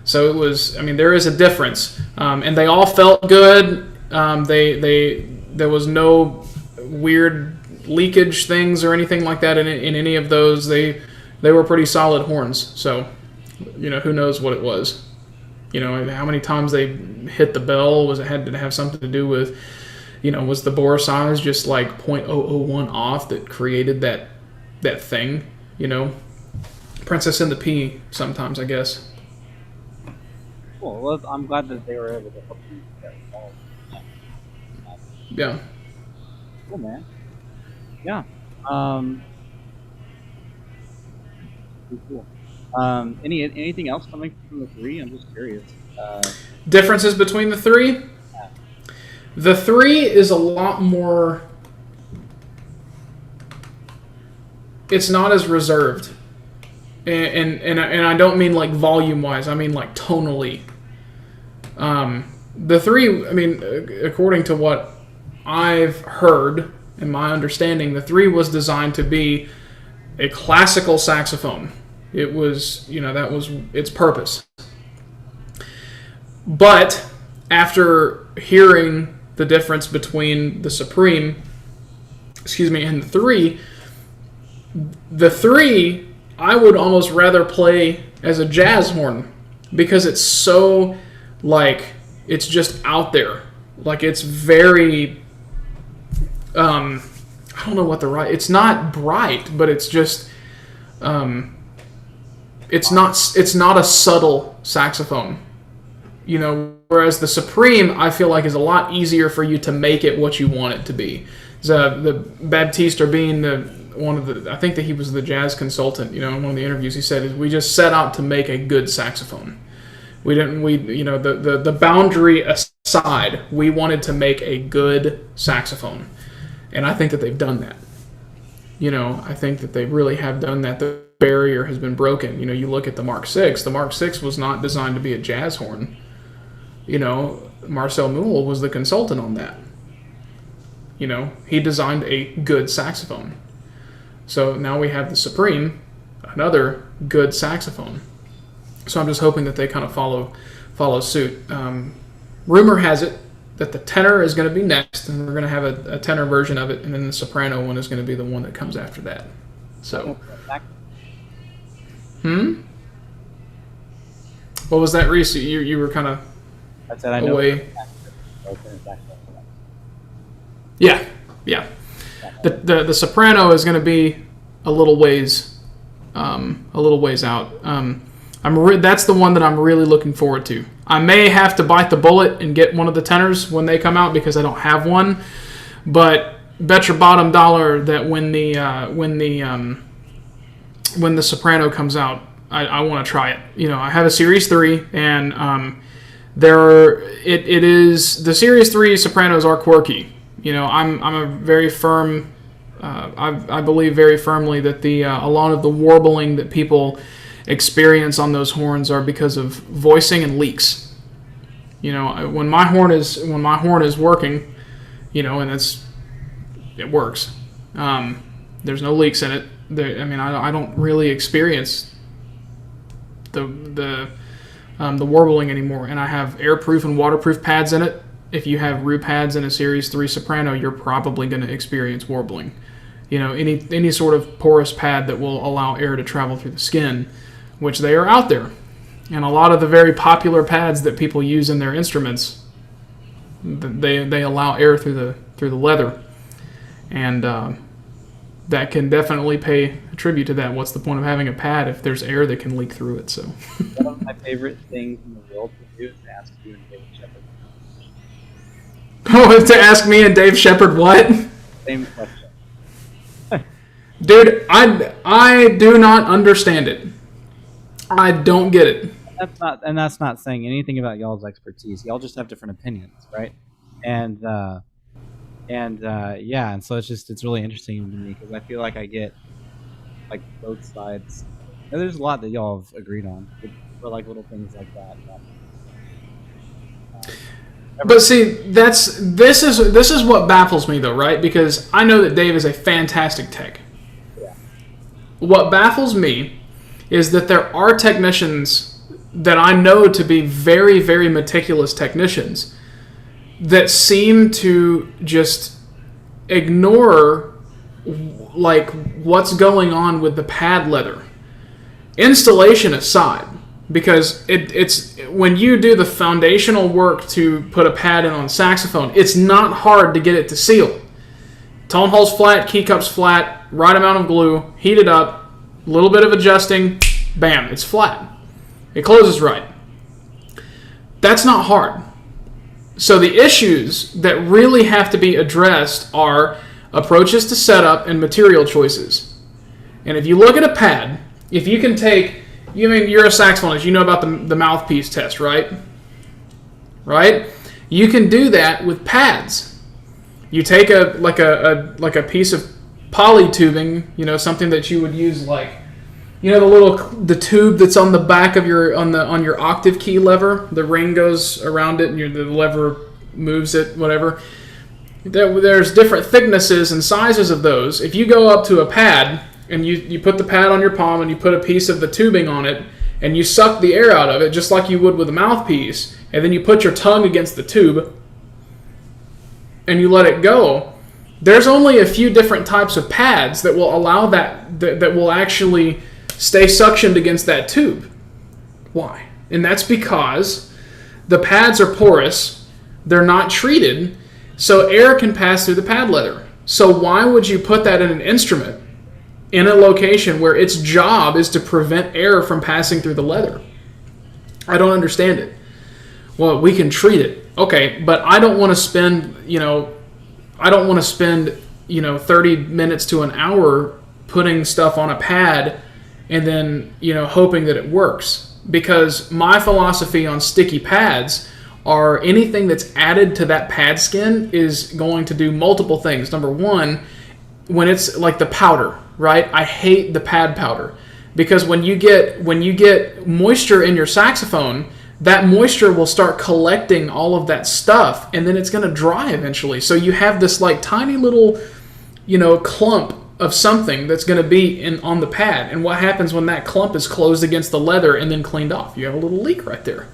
Speaker 1: So it was, there is a difference, and they all felt good. There was no weird leakage things or anything like that in any of those. They were pretty solid horns. So, who knows what it was. How many times they hit the bell, did it have something to do with, was the bore size just like 0.001 off that created that thing, Princess and the Pea sometimes, I guess.
Speaker 2: Cool. Well, I'm glad that they were able to help you get involved.
Speaker 1: Yeah.
Speaker 2: Cool, man. Yeah. Pretty cool. Anything else coming from the 3? I'm just curious.
Speaker 1: Differences between the 3?
Speaker 2: Yeah.
Speaker 1: The 3 is a lot more... It's not as reserved. And I don't mean like volume-wise. I mean like tonally. The 3, according to what I've heard, in my understanding, the 3 was designed to be a classical saxophone. It was, that was its purpose. But after hearing the difference between the Supreme, and the 3, I would almost rather play as a jazz horn because it's so, it's just out there. It's very... I don't know what it's not bright, but it's just, it's not a subtle saxophone, whereas the Supreme, I feel like, is a lot easier for you to make it what you want it to be. The Baptiste Urbine, I think that he was the jazz consultant, in one of the interviews, he said, we just set out to make a good saxophone. The boundary aside, we wanted to make a good saxophone. And I think that they've done that. I think that they really have done that. The barrier has been broken. You look at the Mark VI. The Mark VI was not designed to be a jazz horn. Marcel Muhl was the consultant on that. He designed a good saxophone. So now we have the Supreme, another good saxophone. So I'm just hoping that they kind of follow suit. Rumor has it that the tenor is going to be next, and we're going to have a tenor version of it, and then the soprano one is going to be the one that comes after that. So, what was that, Reese? You were kind of away. Yeah. The soprano is going to be a little ways out. That's the one that I'm really looking forward to. I may have to bite the bullet and get one of the tenors when they come out because I don't have one. But bet your bottom dollar that when the Soprano comes out, I want to try it. I have a Series 3, and it is the Series 3 Sopranos are quirky. I'm a very firm. I believe very firmly that a lot of the warbling that people experience on those horns are because of voicing and leaks. When my horn is working, and it works. There's no leaks in it. I don't really experience the warbling anymore, and I have airproof and waterproof pads in it. If you have RU pads in a Series 3 Soprano, you're probably going to experience warbling. Any sort of porous pad that will allow air to travel through the skin, which they are out there. And a lot of the very popular pads that people use in their instruments, they allow air through the leather. And that can definitely pay a tribute to that. What's the point of having a pad if there's air that can leak through it? So
Speaker 2: one of my favorite things in the world to do is to ask you and Dave Shepard.
Speaker 1: Oh, to ask me and Dave Shepard what?
Speaker 2: Same question.
Speaker 1: Dude, I do not understand it. I don't get it.
Speaker 2: That's not saying anything about y'all's expertise. Y'all just have different opinions, right? And so it's really interesting to me because I feel like I get like both sides. And there's a lot that y'all have agreed on, but like little things like that.
Speaker 1: But see, this is what baffles me though, right? Because I know that Dave is a fantastic tech.
Speaker 2: Yeah.
Speaker 1: What baffles me is that there are technicians that I know to be very, very meticulous technicians that seem to just ignore like what's going on with the pad leather. Installation aside, because it's when you do the foundational work to put a pad in on saxophone, it's not hard to get it to seal. Tone hole's flat, key cup's flat, right amount of glue, heat it up, a little bit of adjusting, bam, it's flat. It closes right. That's not hard. So the issues that really have to be addressed are approaches to setup and material choices. And if you look at a pad, if you can take, you're a saxophonist, you know about the mouthpiece test, right? Right? You can do that with pads. You take a piece of poly tubing, something that you would use like, the tube that's on the back of on your octave key lever, the ring goes around it and the lever moves it, whatever. There's different thicknesses and sizes of those. If you go up to a pad and you put the pad on your palm and you put a piece of the tubing on it and you suck the air out of it just like you would with a mouthpiece, and then you put your tongue against the tube and you let it go, there's only a few different types of pads that will allow that will actually stay suctioned against that tube. Why? And that's because the pads are porous, they're not treated, so air can pass through the pad leather. So why would you put that in an instrument in a location where its job is to prevent air from passing through the leather? I don't understand it. Well, we can treat it. Okay, but I don't want to spend 30 minutes to an hour putting stuff on a pad and then, hoping that it works. Because my philosophy on sticky pads are anything that's added to that pad skin is going to do multiple things. Number one, when it's like the powder, right? I hate the pad powder because when you get moisture in your saxophone, that moisture will start collecting all of that stuff and then it's going to dry eventually. So you have this like tiny little, clump of something that's going to be on the pad. And what happens when that clump is closed against the leather and then cleaned off? You have a little leak right there.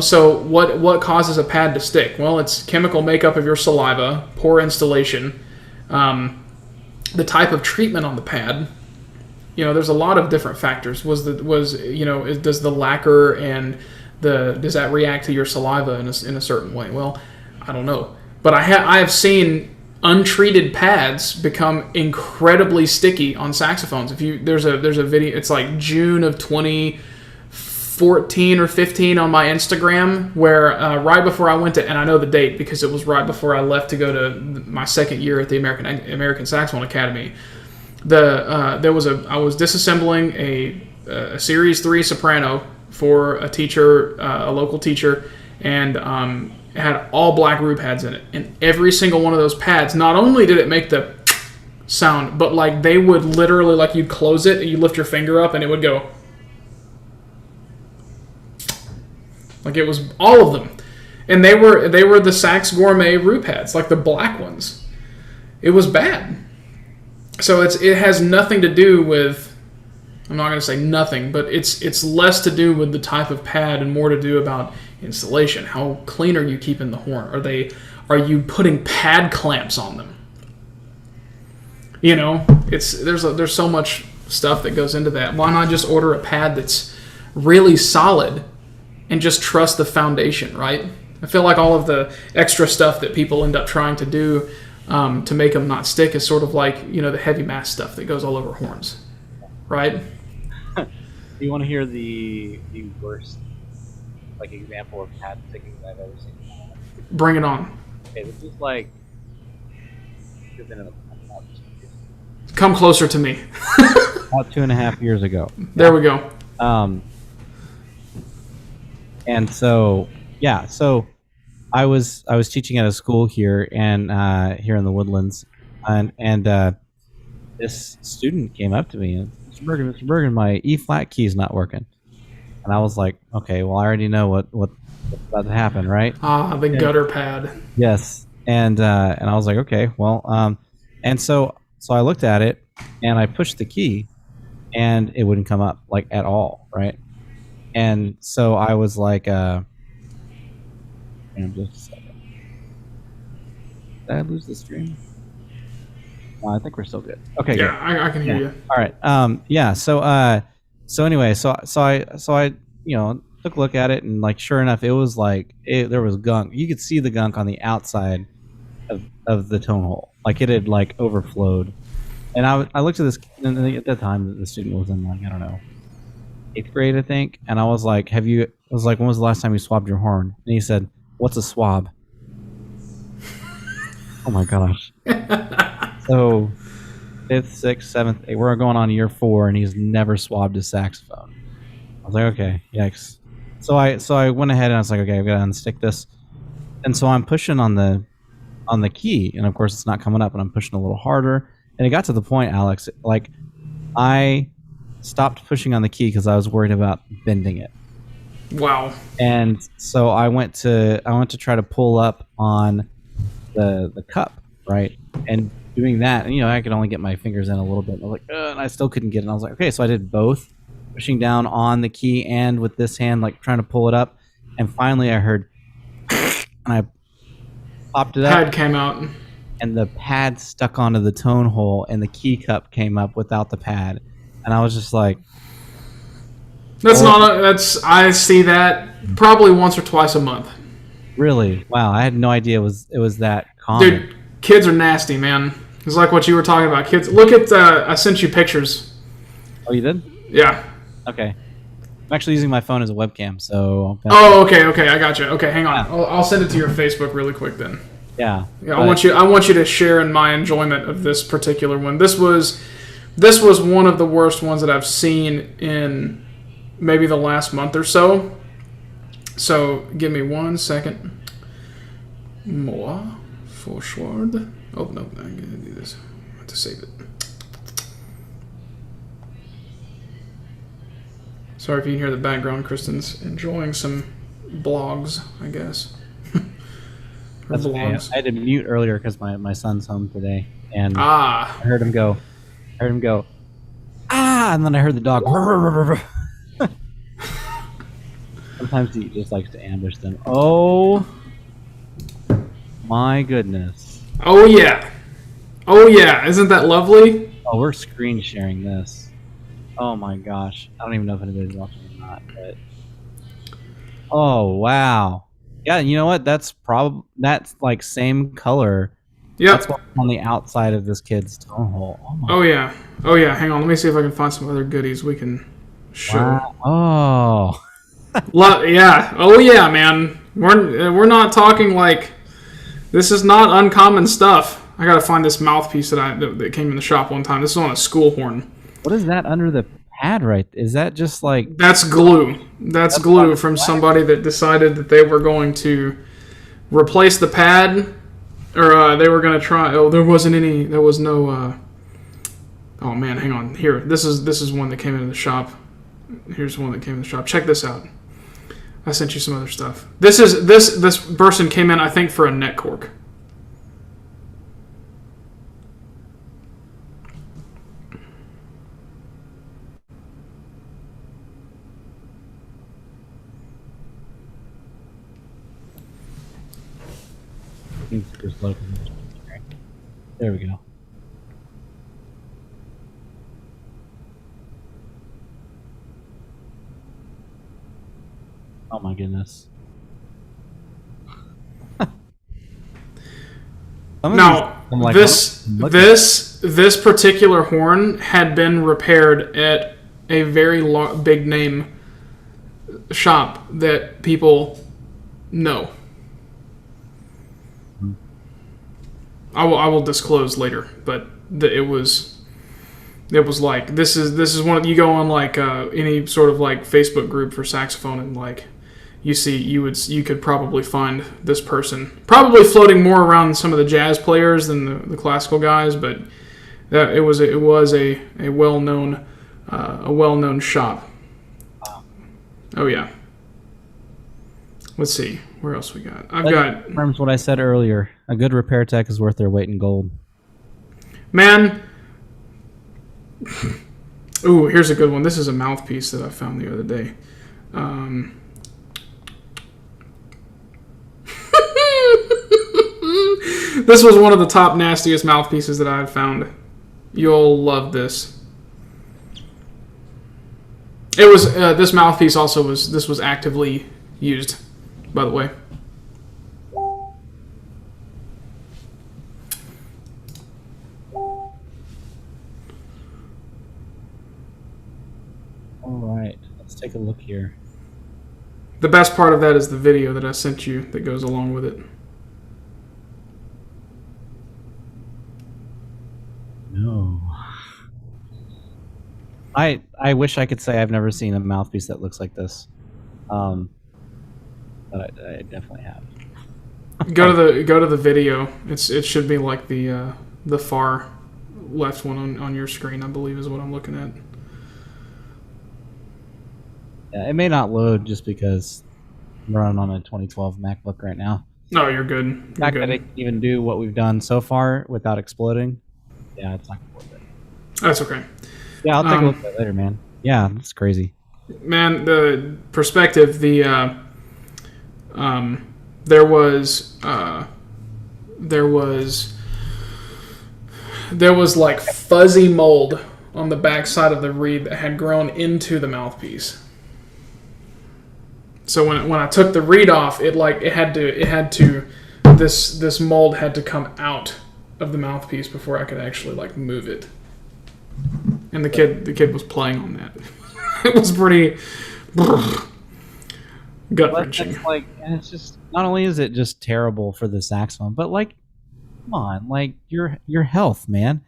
Speaker 1: So what causes a pad to stick? Well, it's chemical makeup of your saliva, poor installation, the type of treatment on the pad. There's a lot of different factors. Does the lacquer and does that react to your saliva in a certain way? Well, I don't know, but I have seen untreated pads become incredibly sticky on saxophones. There's a video, it's like June of 2014 14 or 15 on my Instagram, where right before I went to, and I know the date because it was right before I left to go to my second year at the American Saxophone Academy. I was disassembling a Series 3 soprano for a teacher, a local teacher, and it had all black root pads in it. And every single one of those pads, not only did it make the sound, but like they would literally, like you'd close it and you'd lift your finger up and it would go. Like it was all of them. And they were the Sax Gourmet root pads, like the black ones. It was bad. So it has nothing to do with, I'm not going to say nothing, but it's less to do with the type of pad and more to do about installation. How clean are you keeping the horn? Are you putting pad clamps on them? You know, there's so much stuff that goes into that. Why not just order a pad that's really solid and just trust the foundation, right? I feel like all of the extra stuff that people end up trying to do to make them not stick is sort of like, you know, the heavy mass stuff that goes all over horns, right?
Speaker 2: Do you want to hear the worst example of pad sticking that I've ever seen?
Speaker 1: Bring it on.
Speaker 2: Okay, this is like
Speaker 1: come closer to me.
Speaker 2: about 2.5 years ago.
Speaker 1: There we go.
Speaker 2: And so I was teaching at a school here and here in the Woodlands, and this student came up to me and, Mr. Bergen, my E flat key is not working. And I was like, okay, well, I already know what's about to happen, right?
Speaker 1: The gutter pad.
Speaker 2: Yes, and I was like, okay, well, and so I looked at it and I pushed the key, and it wouldn't come up like at all, right? And so I was like, just a second. Did I lose the stream? I think we're still good. Okay.
Speaker 1: Yeah,
Speaker 2: good.
Speaker 1: I can hear you.
Speaker 2: All right. Yeah. So anyway, so I took a look at it, and like sure enough, it was like there was gunk. You could see the gunk on the outside of the tone hole, like it had like overflowed. And I looked at this, and at that time the student was in like, I don't know, 8th grade, I think. And I was like, when was the last time you swabbed your horn? And he said, what's a swab? Oh my gosh. So 5th, 6th, 7th, 8th, we're going on year 4, and he's never swabbed his saxophone. I was like, okay, yikes. So I went ahead and I was like, okay, I've got to unstick this. And so I'm pushing on the key, and of course it's not coming up, and I'm pushing a little harder. And it got to the point, Alex, like I stopped pushing on the key because I was worried about bending it.
Speaker 1: Wow.
Speaker 2: And so I went to try to pull up on the cup, right? And doing that, and I could only get my fingers in a little bit. I was like, and I still couldn't get it. And I was like, okay, so I did both, pushing down on the key and with this hand, like trying to pull it up. And finally I heard, and I popped it up.
Speaker 1: Pad came out.
Speaker 2: And the pad stuck onto the tone hole, and the key cup came up without the pad. And I was just like,
Speaker 1: I see that probably once or twice a month.
Speaker 2: Really? Wow, I had no idea it was that common.
Speaker 1: Dude, kids are nasty, man. It's like what you were talking about. Kids, look at, I sent you pictures.
Speaker 2: Oh, you did?
Speaker 1: Yeah.
Speaker 2: Okay. I'm actually using my phone as a webcam, so...
Speaker 1: Oh, okay, I got you. Okay, hang on. Yeah. I'll send it to your Facebook really quick then.
Speaker 2: Yeah.
Speaker 1: I want you to share in my enjoyment of this particular one. This was one of the worst ones that I've seen in maybe the last month or so. So give me 1 second. More forward. Oh no, I'm gonna do this. I have to save it. Sorry if you can hear the background. Kristen's enjoying some blogs, I guess.
Speaker 2: That's okay. I had to mute earlier because my son's home today, and I heard him go, and then I heard the dog. Sometimes he just likes to ambush them. Oh my goodness.
Speaker 1: Oh yeah. Isn't that lovely?
Speaker 2: Oh, we're screen sharing this. Oh my gosh. I don't even know if anybody's watching or not, but oh wow. Yeah, you know what? That's like same color.
Speaker 1: Yeah.
Speaker 2: That's what's on the outside of this kid's tone hole.
Speaker 1: Oh yeah. Hang on. Let me see if I can find some other goodies we can show.
Speaker 2: Wow. Oh.
Speaker 1: Yeah. Oh yeah, man. We're not talking like this is not uncommon stuff. I gotta find this mouthpiece that came in the shop one time. This is on a school horn.
Speaker 2: What is that under the pad? Right? Is that just like
Speaker 1: That's glue? That's glue from somebody that decided that they were going to replace the pad, or they were going to try. Oh, there wasn't any. There was no. Oh man, hang on. Here, this is one that came into the shop. Here's one that came in the shop. Check this out. I sent you some other stuff. This person came in, I think, for a neck cork.
Speaker 2: There we go. Oh my goodness.
Speaker 1: Now, this particular horn had been repaired at a very big name shop that people know. I will disclose later, but it was like this is one of, you go on like any sort of like Facebook group for saxophone, and like you could probably find this person probably floating more around some of the jazz players than the classical guys, but it was a well known shop.
Speaker 2: Wow.
Speaker 1: Oh yeah. Let's see. Where else we got?
Speaker 2: That confirms what I said earlier. A good repair tech is worth their weight in gold.
Speaker 1: Man. Ooh, here's a good one. This is a mouthpiece that I found the other day. This was one of the top nastiest mouthpieces that I've found. You'll love this. It was this mouthpiece also was actively used, by the way.
Speaker 2: All right, let's take a look here.
Speaker 1: The best part of that is the video that I sent you that goes along with it.
Speaker 2: No. I wish I could say I've never seen a mouthpiece that looks like this. But I definitely have.
Speaker 1: Go to the video. It should be like the far left one on your screen, I believe, is what I'm looking at.
Speaker 2: Yeah, it may not load just because I'm running on a 2012 MacBook right now.
Speaker 1: No, you're good.
Speaker 2: The fact that it can even do what we've done so far without exploding, yeah, it's not worth it.
Speaker 1: That's okay.
Speaker 2: Yeah, I'll take a look at it later, man. Yeah, that's crazy.
Speaker 1: Man, the perspective, there was like fuzzy mold on the back side of the reed that had grown into the mouthpiece. So when I took the reed off, this mold had to come out of the mouthpiece before I could actually like move it. And the kid was playing on that. It was pretty gut wrenching.
Speaker 2: Like, and it's just, not only is it just terrible for the saxophone, but like, come on, like your health, man.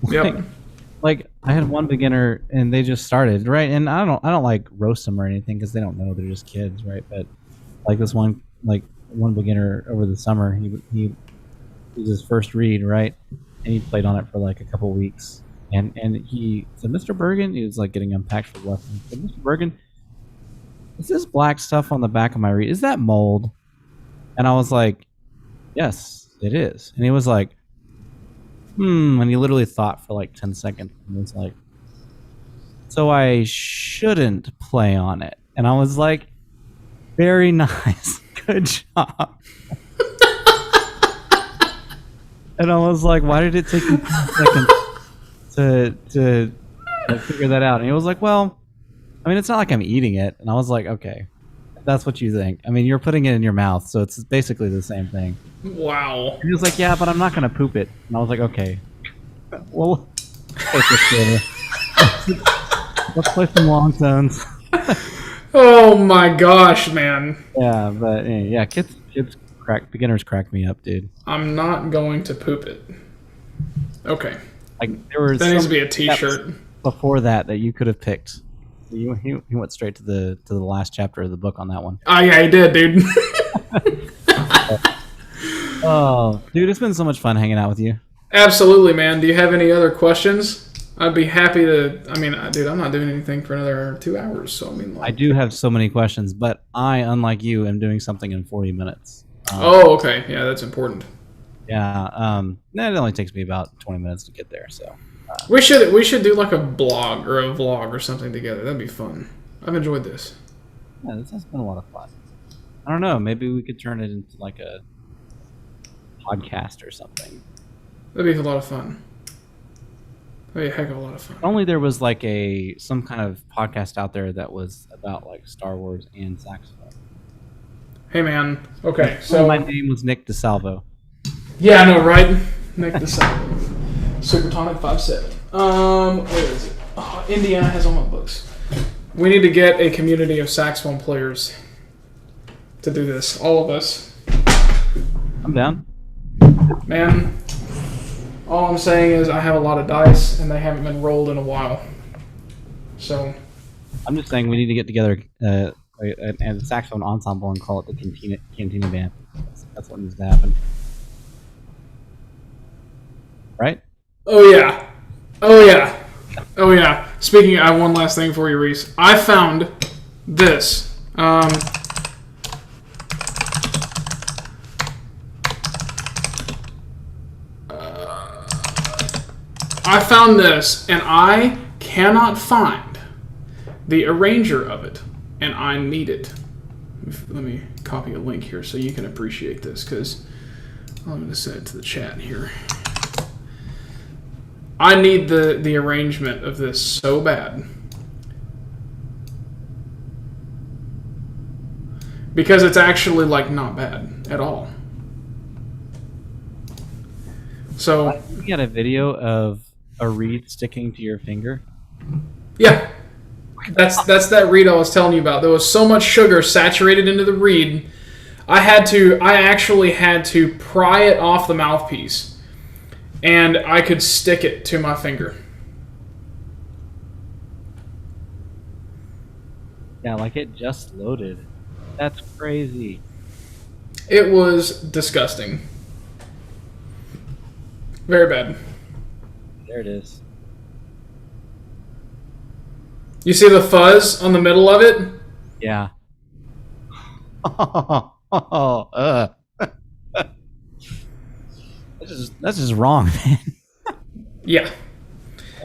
Speaker 1: Yep.
Speaker 2: Like I had one beginner and they just started, right? And I don't like roast them or anything because they don't know, they're just kids, right? But like this one beginner over the summer, he was his first read, right? And he played on it for like a couple weeks. And he said, Mr. Bergen, he was like getting unpacked for the lesson. He said, Mr. Bergen, is this black stuff on the back of my reed, is that mold? And I was like, yes, it is. And he was like, and he literally thought for like 10 seconds. And he was like, so I shouldn't play on it. And I was like, very nice. Good job. And I was like, why did it take you 10 seconds to figure that out? And he was like, well, I mean, it's not like I'm eating it. And I was like, okay, if that's what you think. I mean, you're putting it in your mouth, so it's basically the same thing.
Speaker 1: Wow.
Speaker 2: And he was like, yeah, but I'm not going to poop it. And I was like, okay. Well, let's play some long tones.
Speaker 1: Oh my gosh, man.
Speaker 2: Yeah, but yeah, beginners crack me up, dude.
Speaker 1: I'm not going to poop it. Okay.
Speaker 2: Like there were
Speaker 1: That needs to be a t-shirt.
Speaker 2: Before that you could have picked. He went straight to the last chapter of the book on that one.
Speaker 1: Oh yeah, he did, dude.
Speaker 2: Oh, dude, it's been so much fun hanging out with you.
Speaker 1: Absolutely, man. Do you have any other questions? I'd be happy to. I mean, dude, I'm not doing anything for another 2 hours, so I mean, like...
Speaker 2: I do have so many questions, but I, unlike you, am doing something in 40 minutes.
Speaker 1: Oh, okay. Yeah, that's important.
Speaker 2: Yeah, it only takes me about 20 minutes to get there, so...
Speaker 1: We should do like a blog or a vlog or something together. That'd be fun. I've enjoyed this.
Speaker 2: Yeah, this has been a lot of fun. I don't know, maybe we could turn it into like a podcast or something.
Speaker 1: That'd be a lot of fun. That'd be a heck of a lot of fun.
Speaker 2: If only there was like some kind of podcast out there that was about like Star Wars and saxophone.
Speaker 1: Hey man, okay, so
Speaker 2: my name was Nick DeSalvo.
Speaker 1: Yeah, I know, right? Nick DeSalvo. Supertonic 5'7". Where is it? Oh, Indiana has all my books. We need to get a community of saxophone players to do this. All of us.
Speaker 2: I'm down.
Speaker 1: Man, all I'm saying is I have a lot of dice and they haven't been rolled in a while. So
Speaker 2: I'm just saying we need to get together a saxophone ensemble and call it the Cantina Band. That's what needs to happen. Right?
Speaker 1: Oh yeah. Oh yeah. Oh yeah. Speaking, I have one last thing for you, Reese. I found this. I found this, and I cannot find the arranger of it, and I need it. Let me copy a link here so you can appreciate this, because I'm going to send it to the chat here. I need the arrangement of this so bad. Because it's actually, like, not bad at all. So...
Speaker 2: You got a video of a reed sticking to your finger?
Speaker 1: Yeah. That's that reed I was telling you about. There was so much sugar saturated into the reed, I actually had to pry it off the mouthpiece. And I could stick it to my finger.
Speaker 2: Yeah, like it just loaded. That's crazy.
Speaker 1: It was disgusting. Very bad.
Speaker 2: There it is.
Speaker 1: You see the fuzz on the middle of it?
Speaker 2: Yeah. That's just wrong, man.
Speaker 1: Yeah.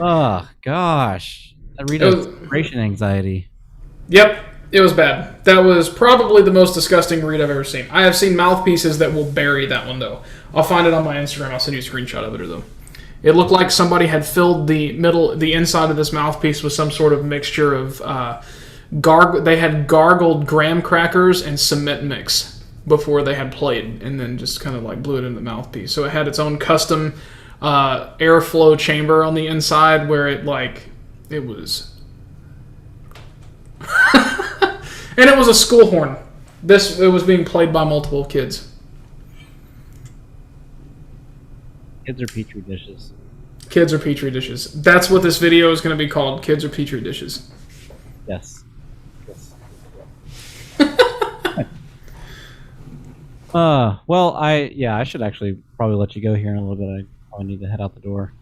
Speaker 2: Oh, gosh. That read separation anxiety.
Speaker 1: Yep, it was bad. That was probably the most disgusting read I've ever seen. I have seen mouthpieces that will bury that one, though. I'll find it on my Instagram. I'll send you a screenshot of it, though. It looked like somebody had filled the inside of this mouthpiece with some sort of mixture of they had gargled graham crackers and cement mix before they had played, and then just kind of like blew it in the mouthpiece. So it had its own custom airflow chamber on the inside where it was... And it was a school horn. It was being played by multiple kids.
Speaker 2: Kids are Petri dishes.
Speaker 1: Kids are Petri dishes. That's what this video is going to be called. Kids are Petri dishes.
Speaker 2: Yes. Well, I should actually probably let you go here in a little bit. I probably need to head out the door.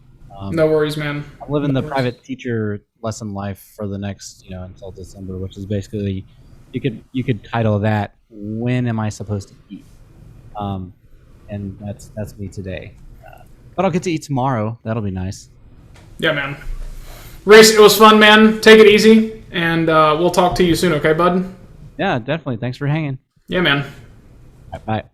Speaker 1: No worries, man.
Speaker 2: I'm living the private teacher lesson life for the next, until December, which is basically, you could title that, "When am I supposed to eat?" And that's me today. But I'll get to eat tomorrow. That'll be nice.
Speaker 1: Yeah, man. Reese, it was fun, man. Take it easy, and we'll talk to you soon, okay, bud?
Speaker 2: Yeah, definitely. Thanks for hanging.
Speaker 1: Yeah, man.
Speaker 2: Bye.